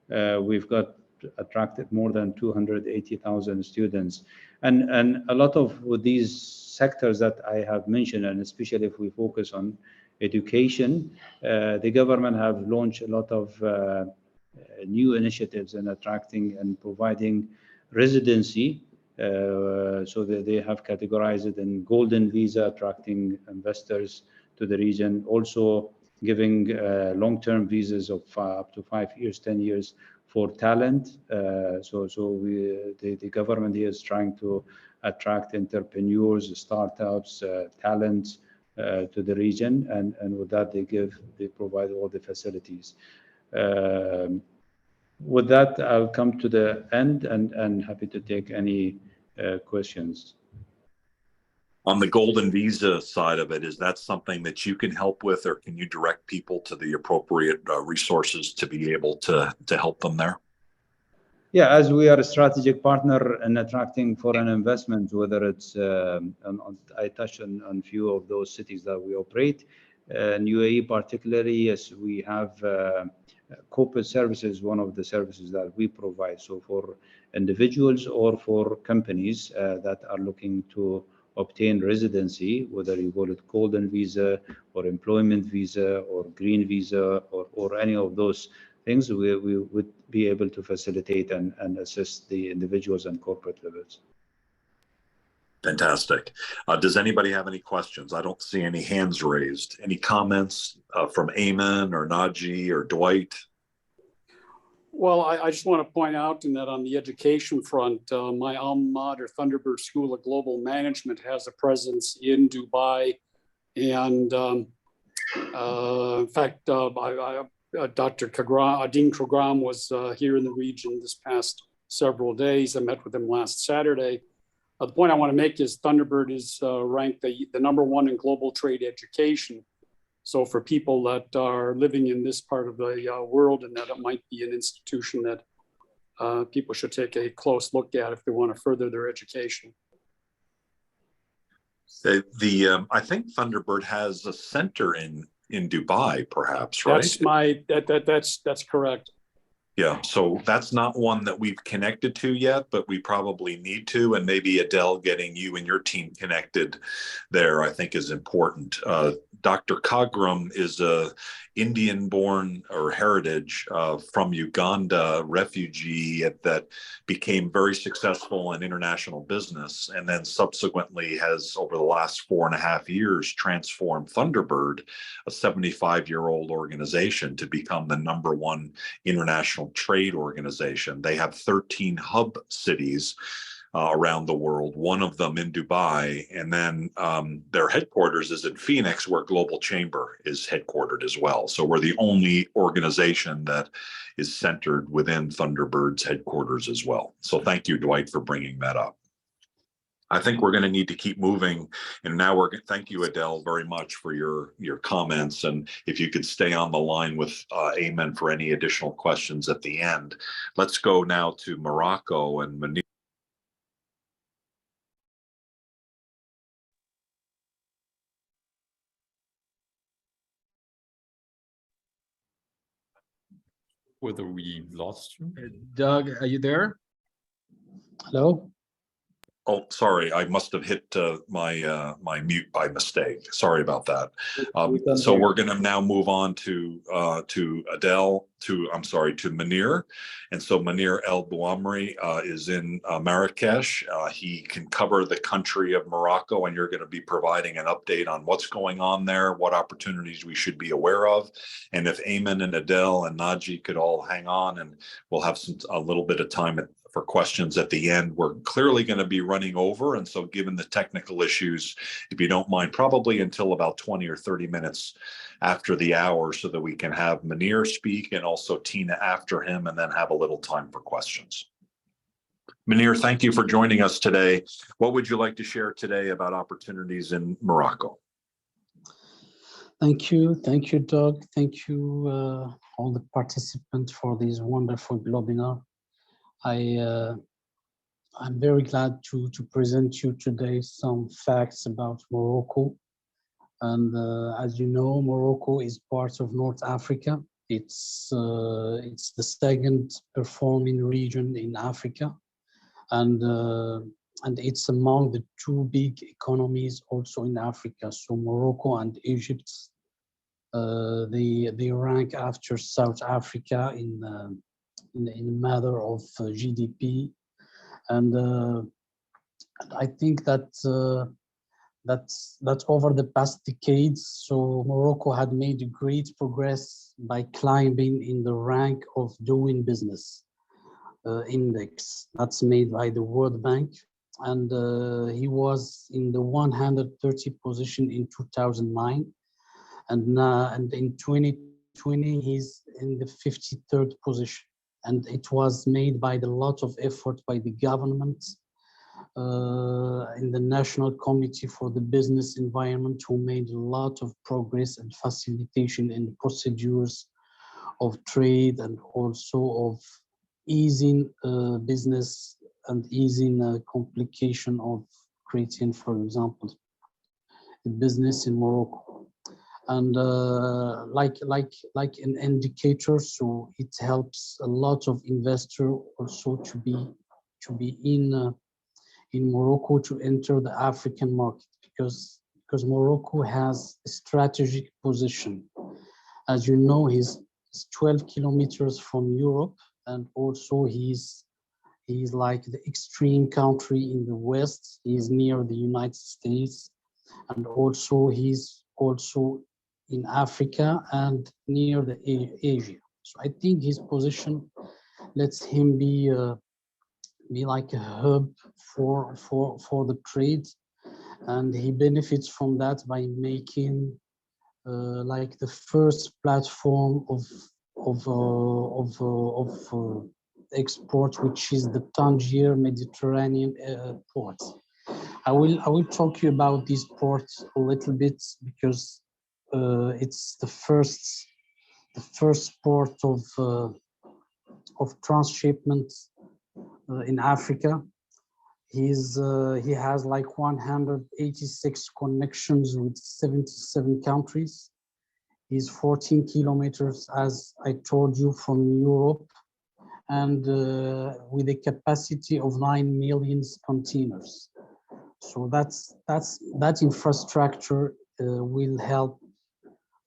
We've got attracted more than 280,000 students. And a lot of these sectors that I have mentioned, and especially if we focus on education, the government have launched a lot of new initiatives in attracting and providing residency. So that they have categorized it in golden visa, attracting investors to the region, also giving long-term visas of up to 5 years, 10 years for talent. So the government here is trying to attract entrepreneurs, startups, talents to the region, and with that they provide all the facilities. With that, I'll come to the end and happy to take any questions. On the golden visa side of it, is that something that you can help with, or can you direct people to the appropriate resources to be able to help them there? Yeah, as we are a strategic partner in attracting foreign investments, whether it's, I touched on a few of those cities that we operate. In UAE particularly, yes, we have corporate services, one of the services that we provide. So for individuals or for companies that are looking to obtain residency, whether you call it golden visa or employment visa or green visa or any of those things, we would be able to facilitate and assist the individuals and corporate levels. Fantastic. Does anybody have any questions? I don't see any hands raised. Any comments from Ayman or Nagi or Dwight? Well, I just want to point out in that on the education front, my alma mater, Thunderbird School of Global Management, has a presence in Dubai. And in fact, Dr. Dean Krogram was here in the region this past several days. I met with him last Saturday. The point I want to make is Thunderbird is ranked the #1 in global trade education. So for people that are living in this part of the world, and that it might be an institution that people should take a close look at if they want to further their education. I think Thunderbird has a center in Dubai, perhaps, right? That's correct. Yeah, so that's not one that we've connected to yet, but we probably need to, and maybe Adel, getting you and your team connected there, I think, is important. Dr. Kagram is a Indian-born or heritage from Uganda refugee that became very successful in international business, and then subsequently has, over the last 4.5 years, transformed Thunderbird, a 75-year-old organization, to become the #1 international trade organization. They have 13 hub cities around the world, one of them in Dubai, and then their headquarters is in Phoenix, where Global Chamber is headquartered as well. So we're the only organization that is centered within Thunderbird's headquarters as well. So thank you, Dwight, for bringing that up. I think we're going to need to keep moving. And now thank you, Adel, very much for your comments. And if you could stay on the line with Ayman for any additional questions at the end. Let's go now to Morocco and Mounir. Whether we lost you? Doug, are you there? Hello? Oh, sorry, I must have hit my mute by mistake. Sorry about that. So we're going to now move on to Adel, to Mounir. And so Mounir El Bouamri is in Marrakesh. He can cover the country of Morocco, and you're going to be providing an update on what's going on there, what opportunities we should be aware of. And if Ayman and Adel and Nagi could all hang on, and we'll have a little bit of time for questions at the end. We're clearly going to be running over, and so given the technical issues, if you don't mind, probably until about 20 or 30 minutes after the hour, so that we can have Mounir speak and also Tina after him, and then have a little time for questions. Mounir, thank you for joining us today. What would you like to share today about opportunities in Morocco? Thank you, Doug. Thank you, all the participants, for this wonderful Globinar. I'm very glad to present you today some facts about Morocco. And as you know, Morocco is part of North Africa. It's the second performing region in Africa, and it's among the 2 big economies also in Africa. So Morocco and Egypt, they rank after South Africa in matter of GDP, and I think that over the past decades, so Morocco had made great progress by climbing in the rank of doing business index that's made by the World Bank, and he was in the 130 position in 2009, and in 2020 he's in the 53rd position. And it was made by the lot of effort by the government in the National Committee for the Business Environment, who made a lot of progress and facilitation in the procedures of trade, and also of easing business and easing complication of creating, for example, a business in Morocco. And like an indicator, so it helps a lot of investors also to be in Morocco, to enter the African market, because Morocco has a strategic position. As you know, he's 12 kilometers from Europe, and also he's like the extreme country in the west. He's near the United States, and also he's also in Africa and near the Asia. So I think his position lets him be like a hub for the trade, and he benefits from that by making like the first platform of export, which is the Tangier Mediterranean port. I will talk you about this port a little bit, because it's the first port of transshipment in Africa. He has like 186 connections with 77 countries. He's 14 kilometers, as I told you, from Europe, and with a capacity of 9 million containers. So that infrastructure will help,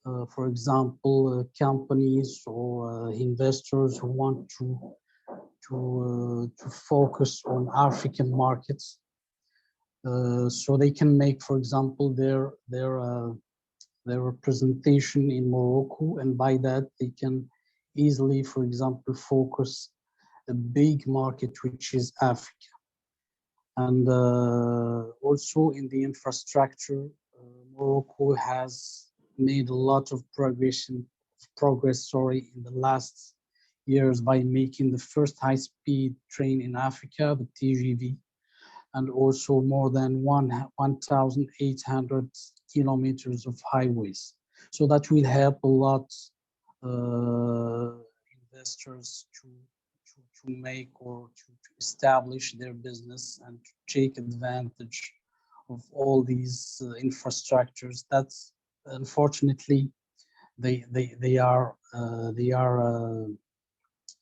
for example, companies or investors who want to focus on African markets, so they can make, for example, their representation in Morocco, and by that they can easily, for example, focus a big market, which is Africa. And also in the infrastructure, Morocco has made a lot of progress in the last years by making the first high-speed train in Africa, the TGV, and also more than 1,800 kilometers of highways. So that will help a lot investors to make or to establish their business and to take advantage of all these infrastructures. That's unfortunately they are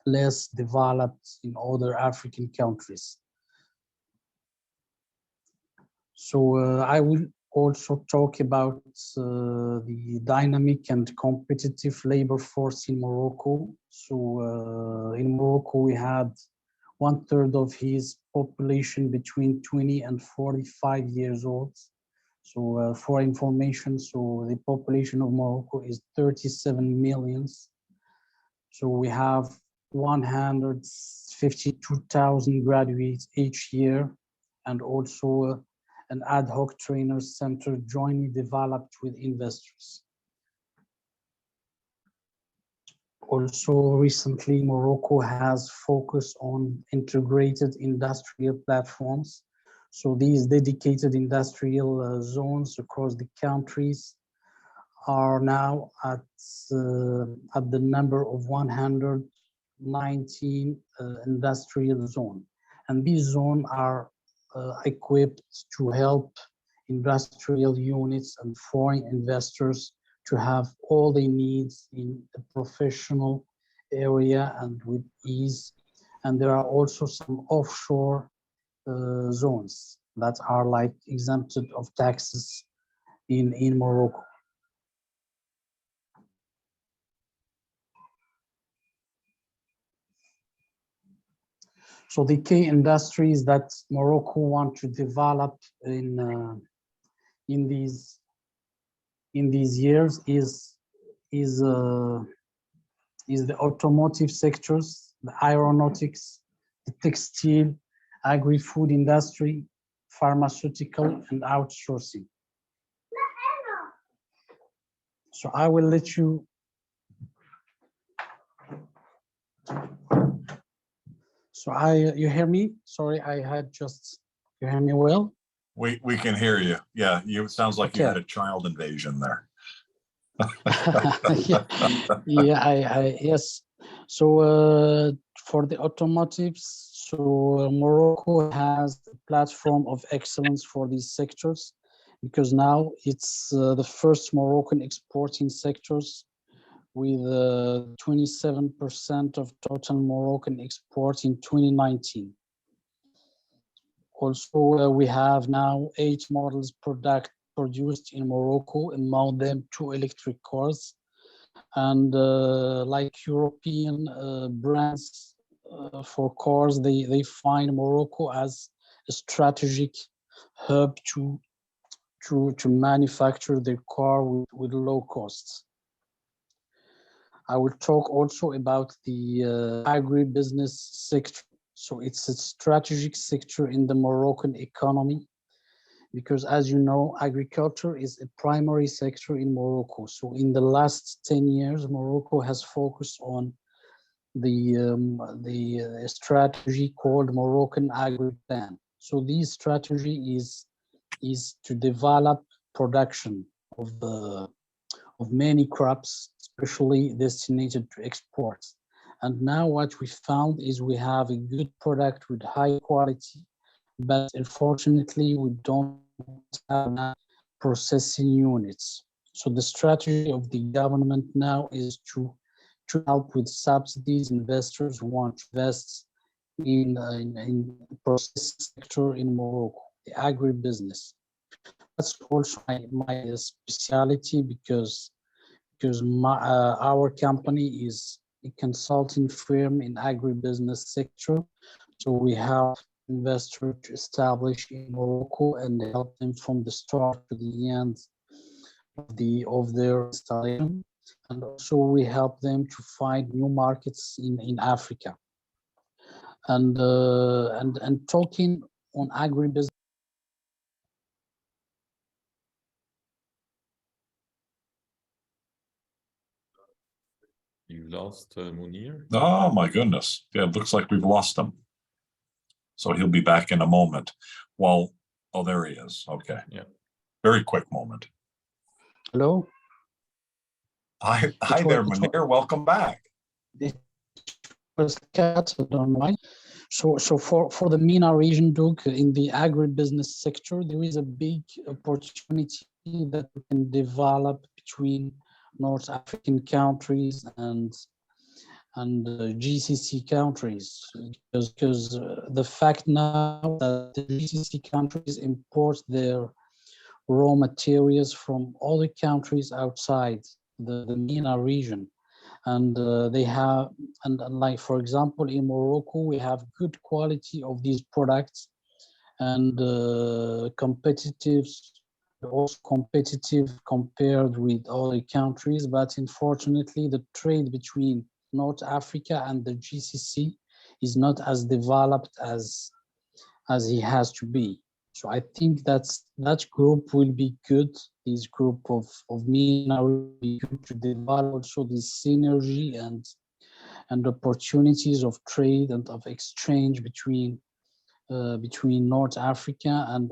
less developed in other African countries. So I will also talk about the dynamic and competitive labor force in Morocco. So in Morocco, we had 1/3 of his population between 20 and 45 years old. So for information, so the population of Morocco is 37 million. So we have 152,000 graduates each year, and also an ad hoc trainer center jointly developed with investors. Also recently, Morocco has focused on integrated industrial platforms. So these dedicated industrial zones across the countries are now at the number of 119 industrial zones. And these zones are equipped to help industrial units and foreign investors to have all they need in a professional area and with ease. And there are also some offshore zones that are like exempted of taxes in Morocco. So the key industries that Morocco want to develop in these years is the automotive sectors, the aeronautics, the textile, agri-food industry, pharmaceutical, and outsourcing. So I will let you. So you hear me? Sorry, I had just, you hear me well? We can hear you. Yeah, it sounds like you had a child invasion there. Yes. So for the automotives, so Morocco has a platform of excellence for these sectors, because now it's the first Moroccan exporting sectors, with 27% of total Moroccan export in 2019. Also, we have now 8 models produced in Morocco, among them 2 electric cars. And like European brands for cars, they find Morocco as a strategic hub to manufacture their car with low costs. I will talk also about the agribusiness sector. So it's a strategic sector in the Moroccan economy, because as you know, agriculture is a primary sector in Morocco. So in the last 10 years, Morocco has focused on the strategy called Moroccan Agri Plan. So this strategy is to develop production of many crops, especially destined to export. And now what we found is we have a good product with high quality, but unfortunately we don't have enough processing units. So the strategy of the government now is to help with subsidies investors who want to invest in the processing sector in Morocco, the agribusiness. That's also my specialty because our company is a consulting firm in agribusiness sector. So we help investors to establish in Morocco and help them from the start to the end of their installation. And also we help them to find new markets in Africa. And talking on agribusiness. You lost Mounir. Oh, my goodness. Yeah, it looks like we've lost him. So he'll be back in a moment. Well, oh, there he is. Okay. Yeah. Very quick moment. Hello? Hi there, Mounir. Welcome back. It was cut, I don't know why. So for the MENA region, Doug, in the agribusiness sector, there is a big opportunity that we can develop between North African countries and GCC countries, because the fact now that the GCC countries import their raw materials from other countries outside the MENA region. And they have, and like, for example, in Morocco, we have good quality of these products and competitive, also competitive compared with other countries. But unfortunately, the trade between North Africa and the GCC is not as developed as it has to be. So I think that group will be good. This group of MENA will be good to develop also this synergy and opportunities of trade and of exchange between North Africa and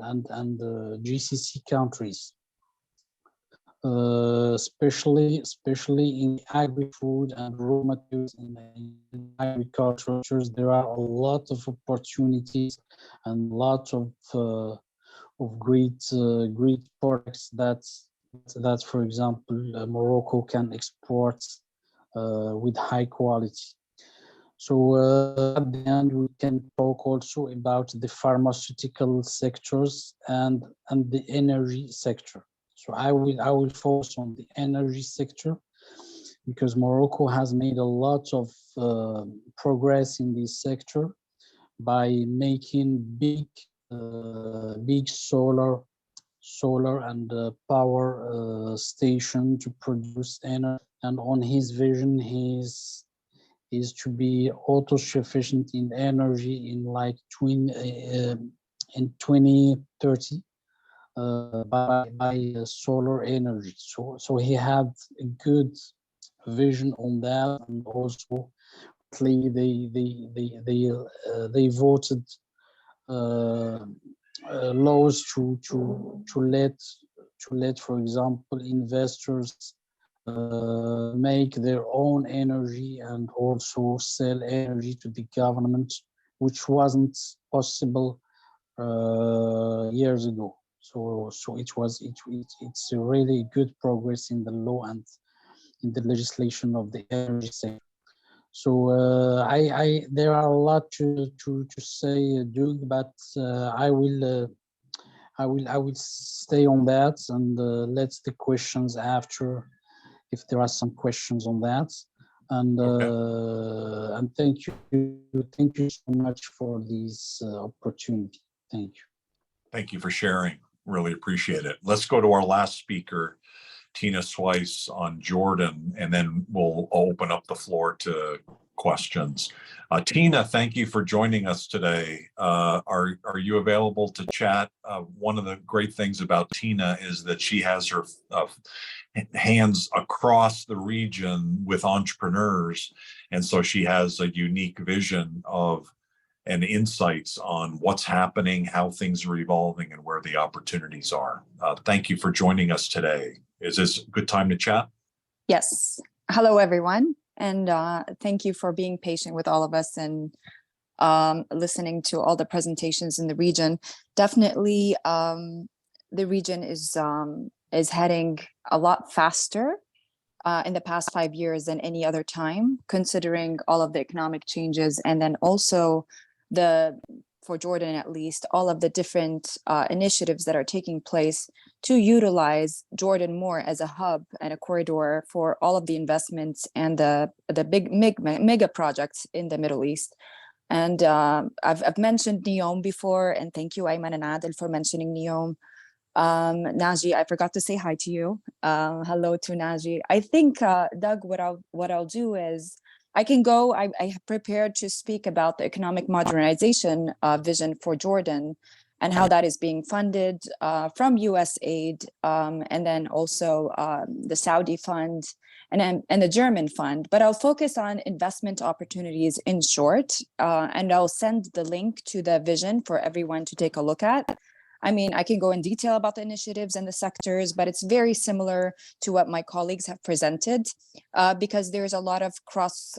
GCC countries, especially in agri-food and raw materials in agriculture. There are a lot of opportunities and lots of great products that for example Morocco can export with high quality. So at the end, we can talk also about the pharmaceutical sectors and the energy sector. So I will focus on the energy sector because Morocco has made a lot of progress in this sector by making big solar and power station to produce energy. And on his vision, is to be auto-sufficient in energy in like in 2030 by solar energy. So he had a good vision on that, and also they voted laws to let, for example, investors make their own energy and also sell energy to the government, which wasn't possible years ago. So it's a really good progress in the law and in the legislation of the energy sector. So there are a lot to say, Doug, but I will stay on that and let the questions after, if there are some questions on that. And okay. And thank you so much for this opportunity. Thank you. Thank you for sharing. Really appreciate it. Let's go to our last speaker, Tina Sweis on Jordan, and then we'll open up the floor to questions. Tina, thank you for joining us today. Are you available to chat? One of the great things about Tina is that she has her hands across the region with entrepreneurs, and so she has a unique vision of and insights on what's happening, how things are evolving, and where the opportunities are. Thank you for joining us today. Is this a good time to chat? Yes. Hello, everyone. And thank you for being patient with all of us and listening to all the presentations in the region. Definitely, the region is heading a lot faster in the past 5 years than any other time, considering all of the economic changes, and then also for Jordan at least, all of the different initiatives that are taking place to utilize Jordan more as a hub and a corridor for all of the investments and the big mega projects in the Middle East. And I've mentioned NEOM before, and thank you, Ayman and Adel, for mentioning NEOM. Nagi, I forgot to say hi to you. Hello to Nagi. I think, Doug, what I'll do is I can go. I have prepared to speak about the economic modernization vision for Jordan and how that is being funded from U.S. aid, and then also the Saudi fund and the German fund. But I'll focus on investment opportunities in short, and I'll send the link to the vision for everyone to take a look at. I mean, I can go in detail about the initiatives and the sectors, but it's very similar to what my colleagues have presented because there's a lot of cross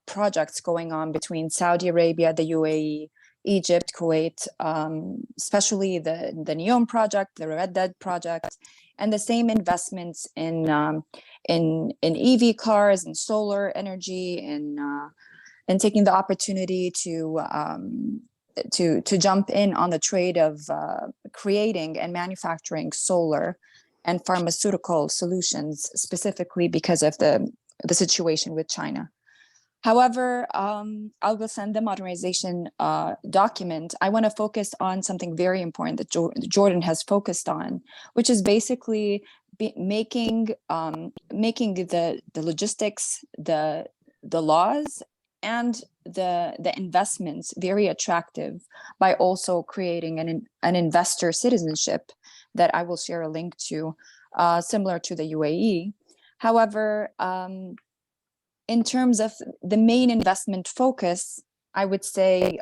projects going on between Saudi Arabia, the UAE, Egypt, Kuwait, especially the NEOM project, the Red Dead project, and the same investments in EV cars and solar energy and taking the opportunity to jump in on the trade of creating and manufacturing solar and pharmaceutical solutions, specifically because of the situation with China. However, I will send the modernization document. I want to focus on something very important that Jordan has focused on, which is basically making the logistics, the laws, and the investments very attractive by also creating an investor citizenship that I will share a link to, similar to the UAE. However, in terms of the main investment focus, I would say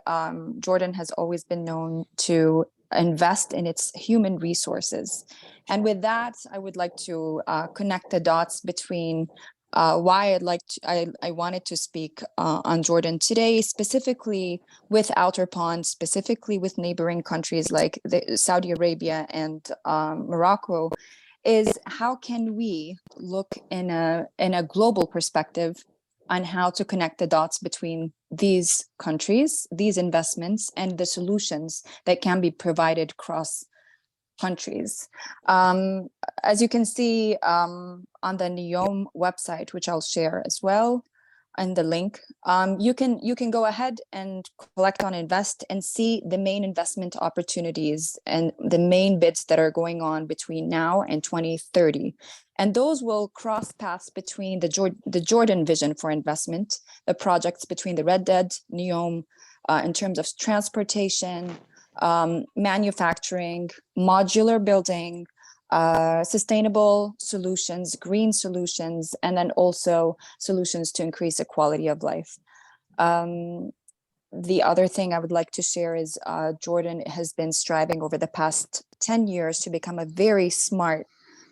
Jordan has always been known to invest in its human resources. And with that, I would like to connect the dots between why I wanted to speak on Jordan today, specifically with Outerpond, specifically with neighboring countries like Saudi Arabia and Morocco, is how can we look in a global perspective on how to connect the dots between these countries, these investments, and the solutions that can be provided across countries. As you can see on the NEOM website, which I'll share as well, and the link, you can go ahead and collect on Invest and see the main investment opportunities and the main bids that are going on between now and 2030. And those will cross paths between the Jordan vision for investment, the projects between the Red Dead, NEOM, in terms of transportation, manufacturing, modular building, sustainable solutions, green solutions, and then also solutions to increase the quality of life. The other thing I would like to share is Jordan has been striving over the past 10 years to become a very smart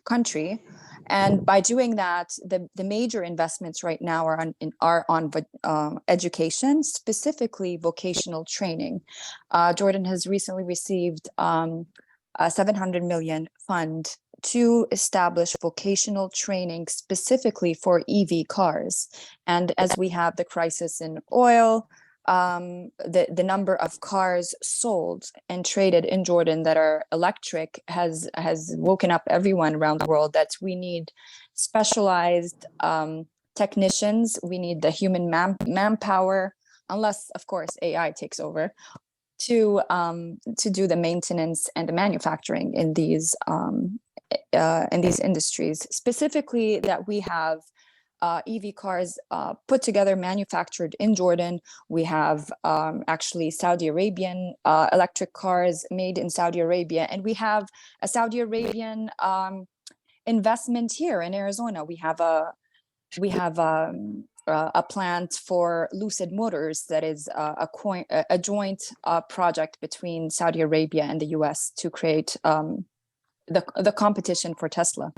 country. And by doing that, the major investments right now are on education, specifically vocational training. Jordan has recently received a 700 million fund to establish vocational training specifically for EV cars. And as we have the crisis in oil, the number of cars sold and traded in Jordan that are electric has woken up everyone around the world that we need specialized technicians. We need the human manpower, unless of course AI takes over, to do the maintenance and the manufacturing in these industries. Specifically, that we have EV cars put together, manufactured in Jordan. We have actually Saudi Arabian electric cars made in Saudi Arabia, and we have a Saudi Arabian investment here in Arizona. We have a plant for Lucid Motors that is a joint project between Saudi Arabia and the US to create the competition for Tesla.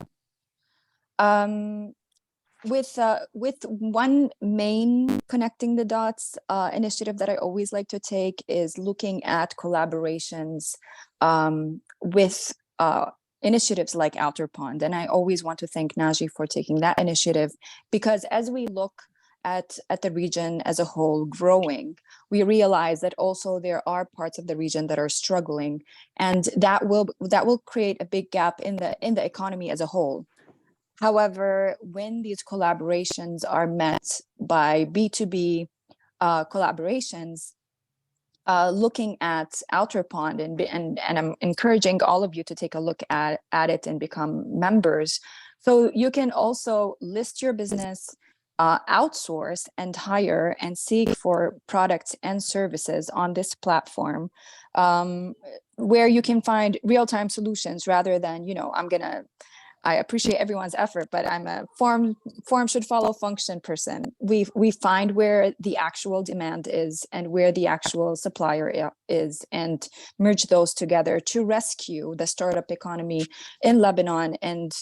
with one main connecting the dots initiative that I always like to take is looking at collaborations with initiatives like Outerpond. And I always want to thank Nagi for taking that initiative, because as we look at the region as a whole growing, we realize that also there are parts of the region that are struggling, and that will create a big gap in the economy as a whole. However, when these collaborations are met by B2B collaborations, looking at Outerpond, and I'm encouraging all of you to take a look at it and become members. So you can also list your business, outsource and hire and seek for products and services on this platform, where you can find real-time solutions rather than, I appreciate everyone's effort, but I'm a form should follow function person. We find where the actual demand is and where the actual supplier is, and merge those together to rescue the startup economy in Lebanon and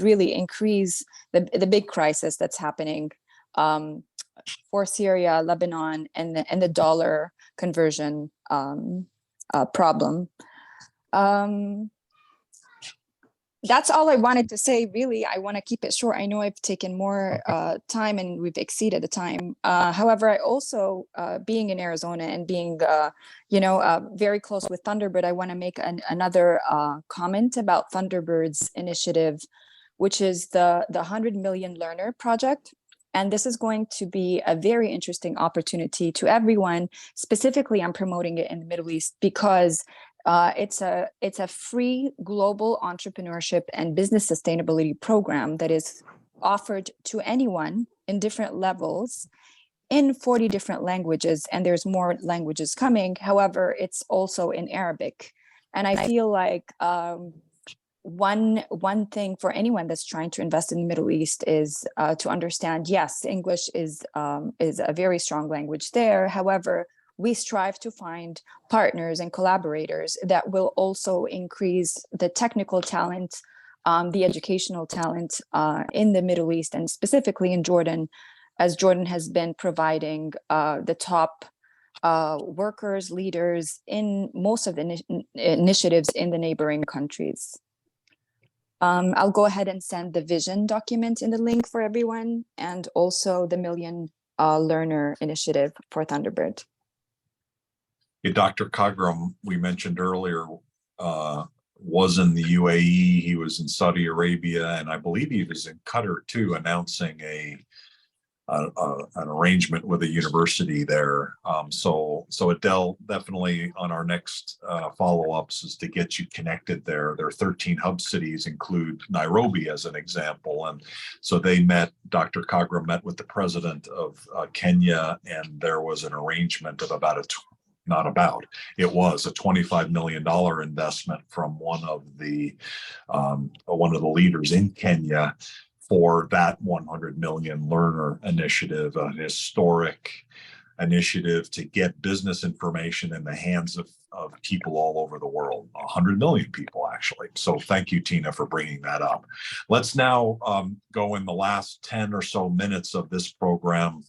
really increase the big crisis that's happening for Syria, Lebanon, and the dollar conversion problem. That's all I wanted to say, really. I want to keep it short. I know I've taken more time and we've exceeded the time. However, I also, being in Arizona and being, very close with Thunderbird, I want to make another comment about Thunderbird's initiative, which is the 100 Million Learner Project. And this is going to be a very interesting opportunity to everyone. Specifically, I'm promoting it in the Middle East because it's a free global entrepreneurship and business sustainability program that is offered to anyone in different levels in 40 different languages, and there's more languages coming. However, it's also in Arabic. And I feel like one thing for anyone that's trying to invest in the Middle East is to understand, yes, English is a very strong language there. However, we strive to find partners and collaborators that will also increase the technical talent, the educational talent in the Middle East, and specifically in Jordan, as Jordan has been providing the top workers, leaders in most of the initiatives in the neighboring countries. I'll go ahead and send the vision document in the link for everyone, and also the Million Learner Initiative for Thunderbird. Yeah, Dr. Kagram, we mentioned earlier, was in the UAE, he was in Saudi Arabia, and I believe he was in Qatar too, announcing an arrangement with a university there. So Adel, definitely on our next follow-ups is to get you connected there. There are 13 hub cities, include Nairobi as an example. And so Dr. Kagram met with the president of Kenya, and there was an arrangement of it was a $25 million investment from one of the leaders in Kenya for that 100 million learner initiative, a historic initiative to get business information in the hands of people all over the world, 100 million people actually. So thank you, Tina, for bringing that up. Let's now go in the last 10 or so minutes of this program.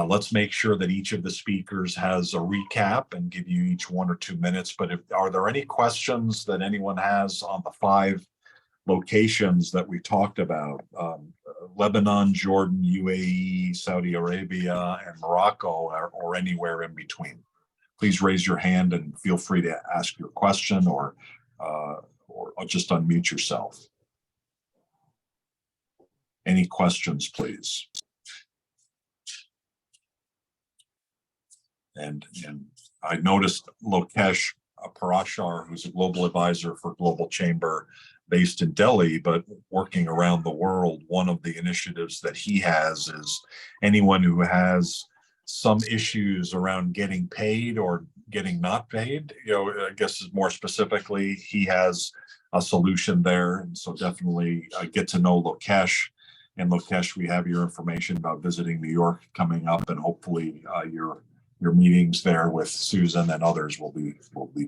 Let's make sure that each of the speakers has a recap and give you each 1 or 2 minutes. But are there any questions that anyone has on the 5 locations that we talked about? Lebanon, Jordan, UAE, Saudi Arabia, and Morocco, or anywhere in between. Please raise your hand and feel free to ask your question or just unmute yourself. Any questions, please? And I noticed Lokesh Parashar, who's a global advisor for Global Chamber based in Delhi, but working around the world. One of the initiatives that he has is anyone who has some issues around getting paid or getting not paid, I guess more specifically, he has a solution there. And so definitely get to know Lokesh. And Lokesh, we have your information about visiting New York coming up, and hopefully your meetings there with Susan and others will be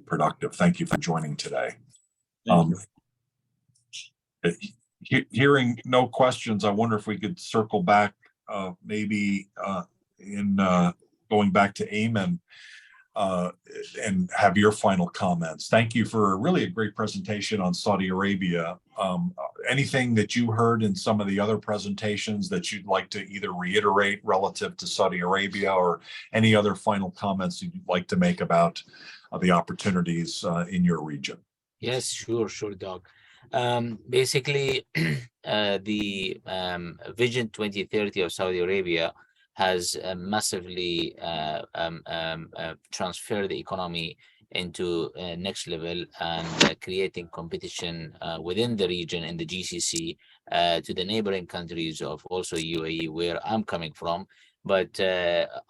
productive. Thank you for joining today. Hearing no questions, I wonder if we could circle back, maybe in going back to Ayman, and have your final comments. Thank you for really a great presentation on Saudi Arabia. Anything that you heard in some of the other presentations that you'd like to either reiterate relative to Saudi Arabia, or any other final comments you'd like to make about the opportunities in your region? Yes, sure, Doug. Basically, the Vision 2030 of Saudi Arabia has massively transferred the economy into next level, and creating competition within the region in the GCC to the neighboring countries of also UAE, where I'm coming from. But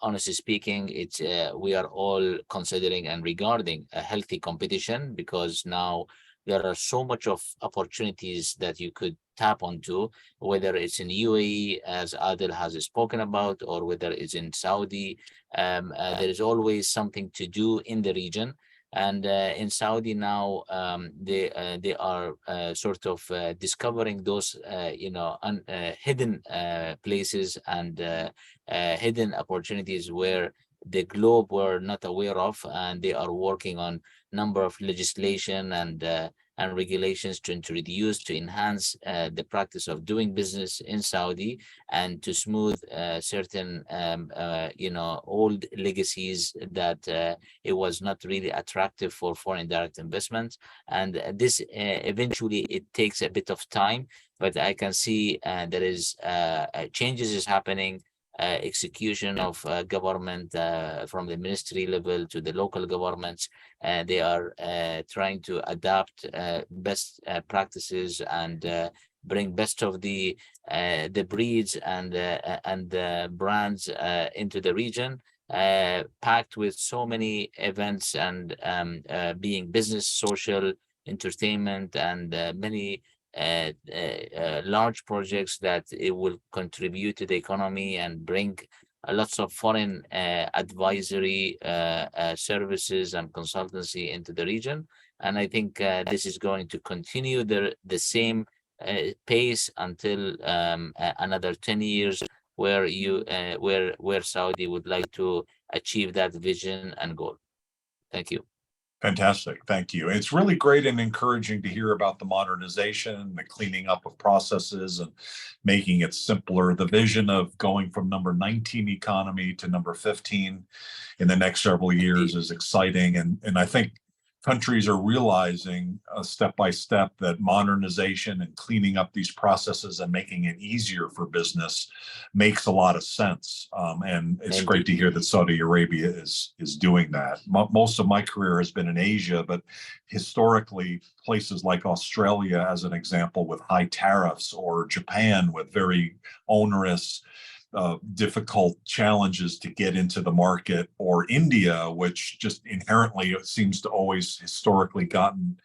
honestly speaking, it's we are all considering and regarding a healthy competition, because now there are so much of opportunities that you could tap onto, whether it's in UAE, as Adel has spoken about, or whether it's in Saudi. There is always something to do in the region. And in Saudi now, they are sort of discovering those hidden places and hidden opportunities where the globe were not aware of, and they are working on number of legislation and regulations to introduce, to enhance the practice of doing business in Saudi, and to smooth certain old legacies that it was not really attractive for foreign direct investment. And this eventually it takes a bit of time, but I can see there is changes is happening. Execution of government from the ministry level to the local governments. They are trying to adapt best practices and bring best of the breeds and brands into the region, packed with so many events and being business, social, entertainment, and many large projects that it will contribute to the economy and bring lots of foreign advisory services and consultancy into the region. And I think this is going to continue the same pace until another 10 years, where where Saudi would like to achieve that vision and goal. Thank you. Fantastic. Thank you. It's really great and encouraging to hear about the modernization, the cleaning up of processes, and making it simpler. The vision of going from number 19 economy to number 15 in the next several years is exciting. And I think countries are realizing step by step that modernization and cleaning up these processes and making it easier for business makes a lot of sense. And it's great to hear that Saudi Arabia is doing that. Most of my career has been in Asia, but historically places like Australia, as an example, with high tariffs, or Japan with very onerous difficult challenges to get into the market, or India, which just inherently seems to always historically gotten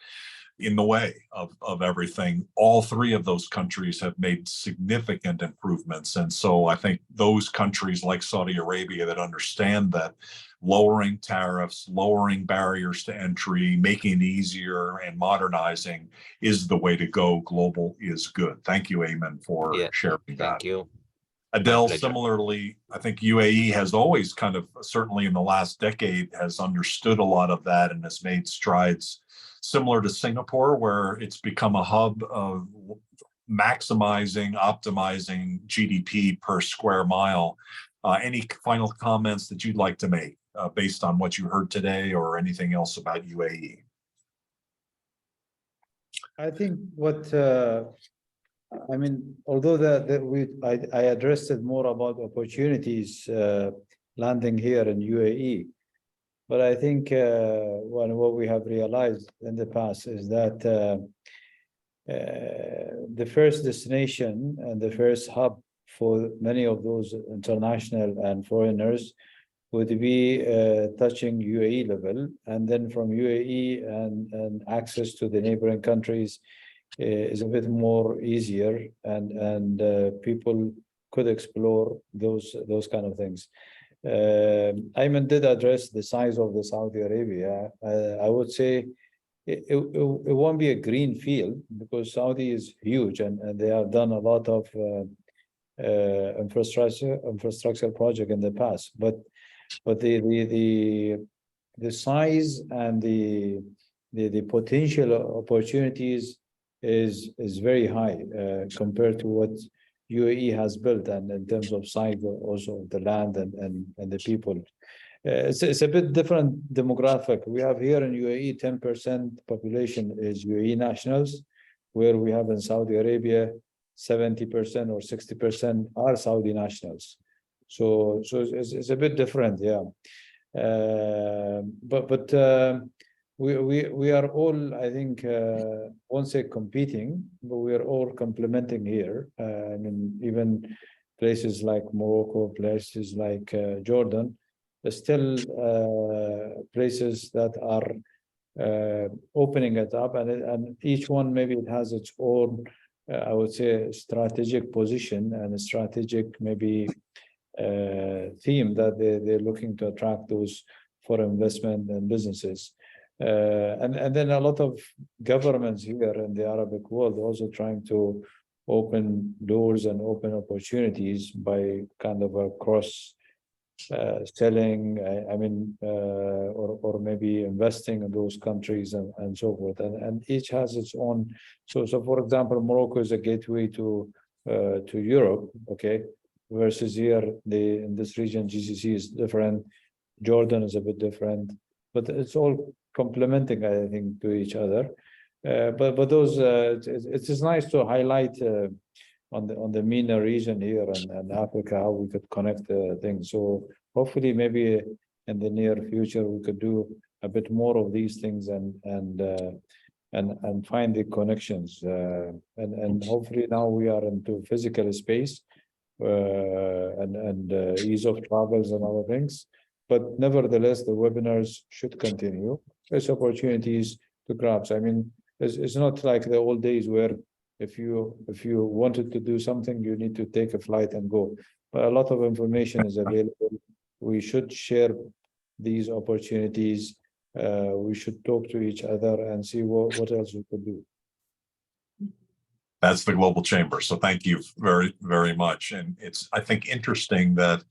in the way of everything. All three of those countries have made significant improvements. And so I think those countries like Saudi Arabia that understand that lowering tariffs, lowering barriers to entry, making it easier, and modernizing is the way to go. Global is good. Thank you, Ayman, for sharing that. Thank you. Adel, similarly, I think UAE has always kind of, certainly in the last decade, has understood a lot of that and has made strides similar to Singapore, where it's become a hub of maximizing, optimizing GDP per square mile. Any final comments that you'd like to make based on what you heard today, or anything else about UAE? I think what I mean, although I addressed it more about opportunities landing here in UAE, but I think what we have realized in the past is that the first destination and the first hub for many of those international and foreigners would be touching UAE level, and then from UAE and access to the neighboring countries is a bit more easier, and people could explore those kind of things. Ayman did address the size of the Saudi Arabia. I would say it won't be a green field because Saudi is huge and they have done a lot of infrastructure project in the past, but the size and the potential opportunities is very high compared to what UAE has built, and in terms of size also of the land and the people. It's a bit different demographic. We have here in UAE 10% population is UAE nationals, where we have in Saudi Arabia 70% or 60% are Saudi nationals. So it's a bit different, yeah. But we are all, I think, won't say competing, but we are all complementing here. I mean, even places like Morocco, places like Jordan, there's still places that are opening it up, and each one maybe it has its own, I would say, strategic position and a strategic maybe theme that they're looking to attract those for investment and businesses. And then a lot of governments here in the Arabic world also trying to open doors and open opportunities by kind of a cross selling, I mean, or maybe investing in those countries and so forth. And each has its own. So for example, Morocco is a gateway to Europe, okay, versus here in this region GCC is different. Jordan is a bit different, but it's all complementing, I think, to each other. But those it is nice to highlight on the MENA region here and Africa how we could connect things. So hopefully maybe in the near future we could do a bit more of these things and find the connections. And hopefully now we are into physical space and ease of travels and other things. But nevertheless, the webinars should continue. There's opportunities to grab. I mean, it's not like the old days where if you wanted to do something, you need to take a flight and go. But a lot of information is available. We should share these opportunities. We should talk to each other and see what else we could do. That's the Global Chamber. So thank you very, very much. And it's, I think, interesting that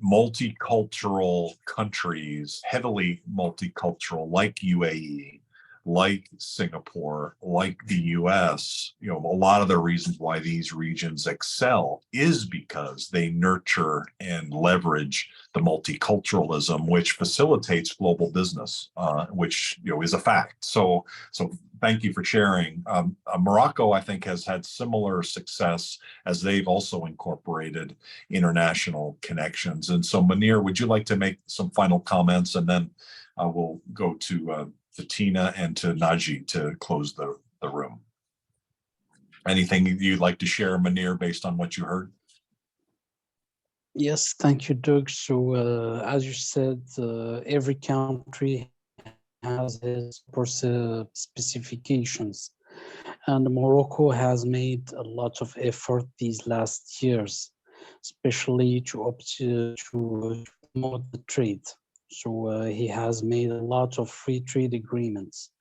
multicultural countries, heavily multicultural, like UAE, like Singapore, like the US, a lot of the reasons why these regions excel is because they nurture and leverage the multiculturalism, which facilitates global business, which is a fact. So thank you for sharing. Morocco, I think, has had similar success as they've also incorporated international connections. And so, Mounir, would you like to make some final comments, and then we'll go to Tina and to Nagi to close the room. Anything you'd like to share, Mounir, based on what you heard? Yes, thank you, Doug. So as you said, every country has its specifications, and Morocco has made a lot of effort these last years, especially to promote the trade. So he has made a lot of free trade agreements.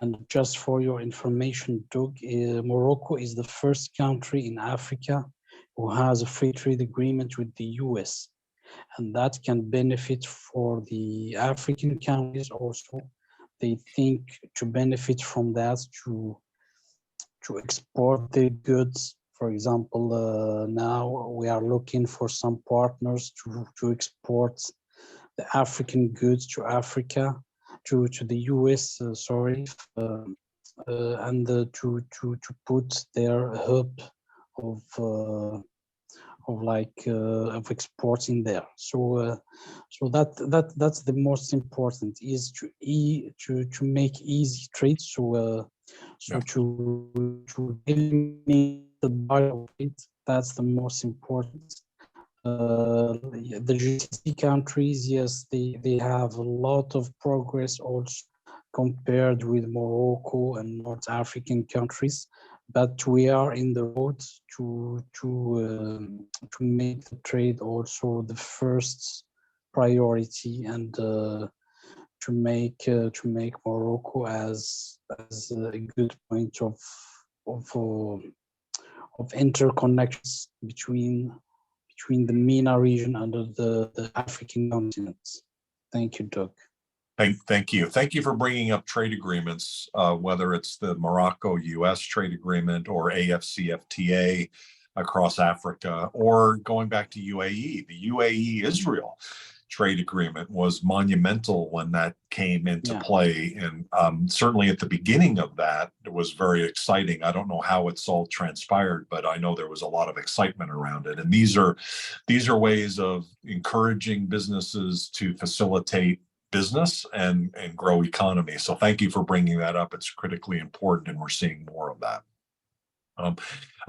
And just for your information, Doug, Morocco is the first country in Africa who has a free trade agreement with the US. And that can benefit for the African countries also. They think to benefit from that, to export their goods. For example, now we are looking for some partners to export the African goods to Africa, to the US, and to put their hub of exporting there. So that's the most important, is to make easy trade. To eliminate the barrier of it, that's the most important. The GCC countries, yes, they have a lot of progress also compared with Morocco and North African countries, but we are in the road to make the trade also the first priority, and to make Morocco as a good point of interconnections between the MENA region and the African continents. Thank you, Doug. Thank you. Thank you for bringing up trade agreements, whether it's the Morocco-US trade agreement or AFCFTA across Africa, or going back to UAE. The UAE-Israel trade agreement was monumental when that came into play. And certainly at the beginning of that, it was very exciting. I don't know how it's all transpired, but I know there was a lot of excitement around it. And these are ways of encouraging businesses to facilitate business and grow economy. So thank you for bringing that up. It's critically important, and we're seeing more of that.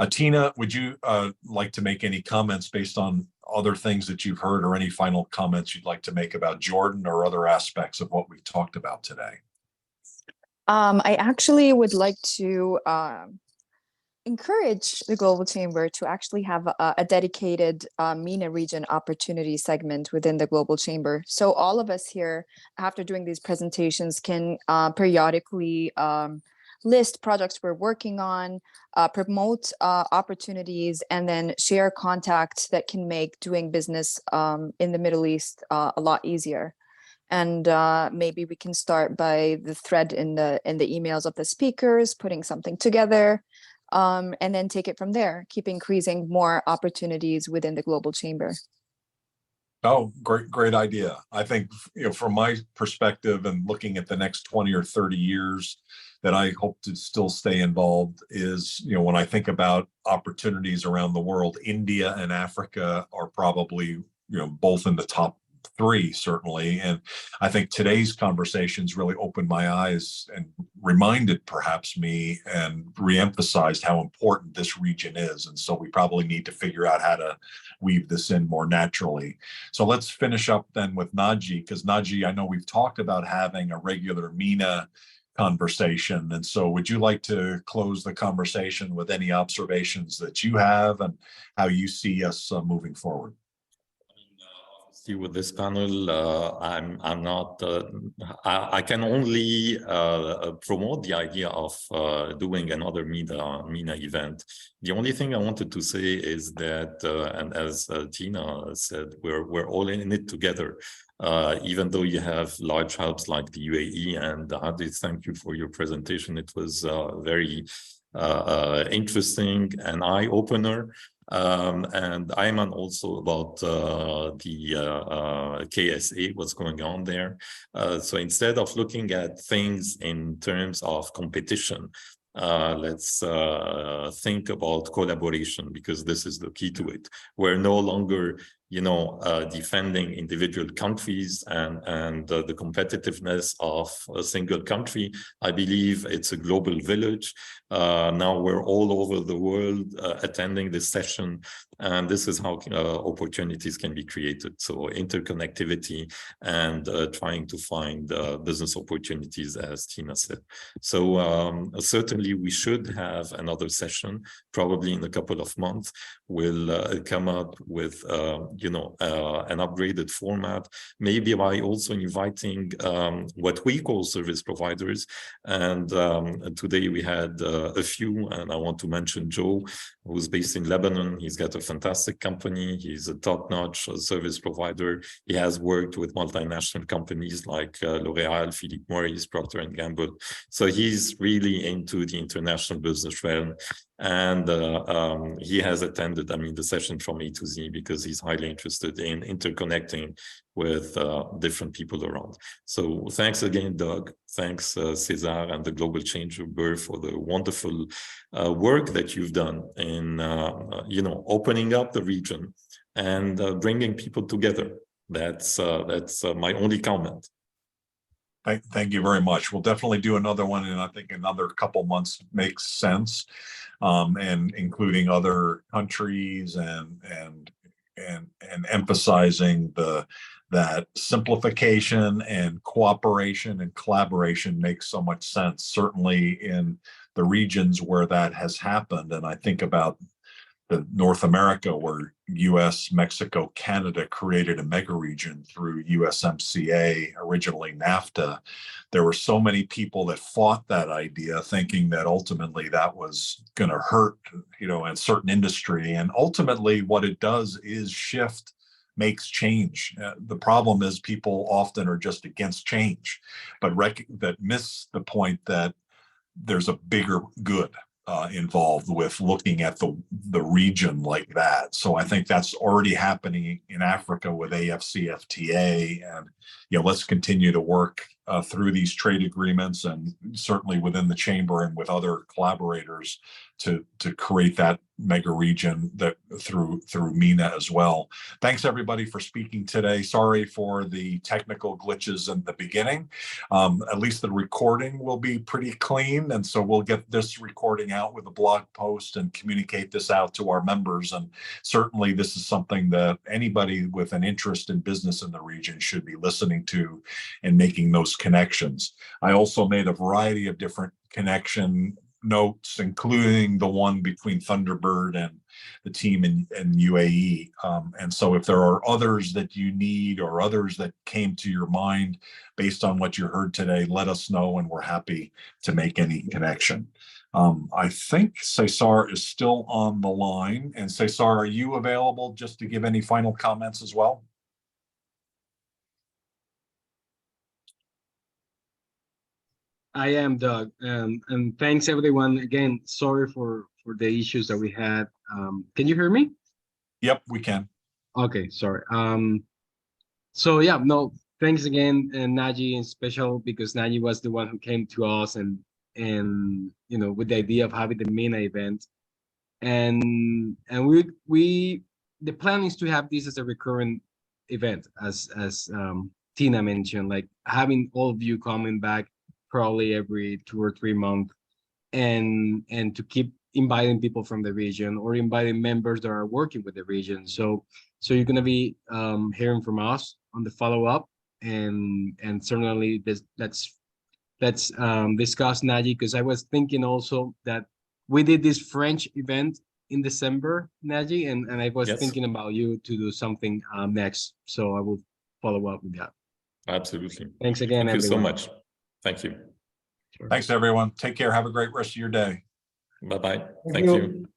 Atina, would you like to make any comments based on other things that you've heard, or any final comments you'd like to make about Jordan or other aspects of what we've talked about today? I actually would like to encourage the Global Chamber to actually have a dedicated MENA region opportunity segment within the Global Chamber. So all of us here, after doing these presentations, can periodically list projects we're working on, promote opportunities, and then share contacts that can make doing business in the Middle East a lot easier. And maybe we can start by the thread in the emails of the speakers, putting something together, and then take it from there, keep increasing more opportunities within the Global Chamber. Oh, great idea. I think, from my perspective and looking at the next 20 or 30 years that I hope to still stay involved is, when I think about opportunities around the world, India and Africa are probably, both in the top 3, certainly. And I think today's conversations really opened my eyes and reminded perhaps me and reemphasized how important this region is. And so we probably need to figure out how to weave this in more naturally. So let's finish up then with Nagi, because Nagi, I know we've talked about having a regular MENA conversation. And so would you like to close the conversation with any observations that you have and how you see us moving forward? With this panel, I'm not. I can only promote the idea of doing another MENA event. The only thing I wanted to say is that, and as Tina said, we're all in it together. Even though you have large hubs like the UAE, and Adel, thank you for your presentation. It was very interesting and eye-opener. And Ayman also about the KSA, what's going on there. So instead of looking at things in terms of competition, let's think about collaboration, because this is the key to it. We're no longer, defending individual countries and the competitiveness of a single country. I believe it's a global village. Now we're all over the world attending this session, and this is how opportunities can be created. So interconnectivity and trying to find business opportunities, as Tina said. So certainly we should have another session, probably in a couple of months. We'll come up with an upgraded format, maybe by also inviting what we call service providers. And today we had a few, and I want to mention Joe, who's based in Lebanon. He's got a fantastic company. He's a top-notch service provider. He has worked with multinational companies like L'Oreal, Philip Morris, Procter & Gamble. So he's really into the international business realm. And he has attended, the session from A to Z, because he's highly interested in interconnecting with different people around. So thanks again, Doug. Thanks, Cesar and the Global Chamber for the wonderful work that you've done in, opening up the region and bringing people together. That's my only comment. Thank you very much. We'll definitely do another one, and I think another couple months makes sense, and including other countries and emphasizing that simplification and cooperation and collaboration makes so much sense, certainly in the regions where that has happened. And I think about North America, where US, Mexico, Canada created a mega region through USMCA, originally NAFTA. There were so many people that fought that idea, thinking that ultimately that was going to hurt, a certain industry. And ultimately what it does is makes change. The problem is people often are just against change, but that miss the point that there's a bigger good involved with looking at the region like that. So I think that's already happening in Africa with AFCFTA, and let's continue to work through these trade agreements, and certainly within the chamber and with other collaborators to create that mega region that through MENA as well. Thanks everybody for speaking today. Sorry for the technical glitches in the beginning. At least the recording will be pretty clean, and so we'll get this recording out with a blog post and communicate this out to our members. And certainly this is something that anybody with an interest in business in the region should be listening to and making those connections. I also made a variety of different connection notes, including the one between Thunderbird and the team in UAE. And so if there are others that you need or others that came to your mind based on what you heard today, let us know, and we're happy to make any connection. I think Cesar is still on the line. And Cesar, are you available just to give any final comments as well? I am, Doug, and thanks everyone again. Sorry for the issues that we had. Can you hear me? Yep, we can. Okay, sorry. So yeah, no, thanks again, and Nagi in special, because Nagi was the one who came to us and with the idea of having the MENA event, and we the plan is to have this as a recurrent event, as Tina mentioned, like having all of you coming back probably every 2 or 3 months, and to keep inviting people from the region or inviting members that are working with the region. So you're gonna be hearing from us on the follow-up, and certainly let's discuss, Nagi, because I was thinking also that we did this French event in December, Nagi, and I was thinking about you to do something next. So I will follow up with that. Absolutely. Thanks again, Thank you so everyone. much. Thank you. Thanks everyone. Take care. Have a great rest of your day. Bye-bye. Thank Thank you. you.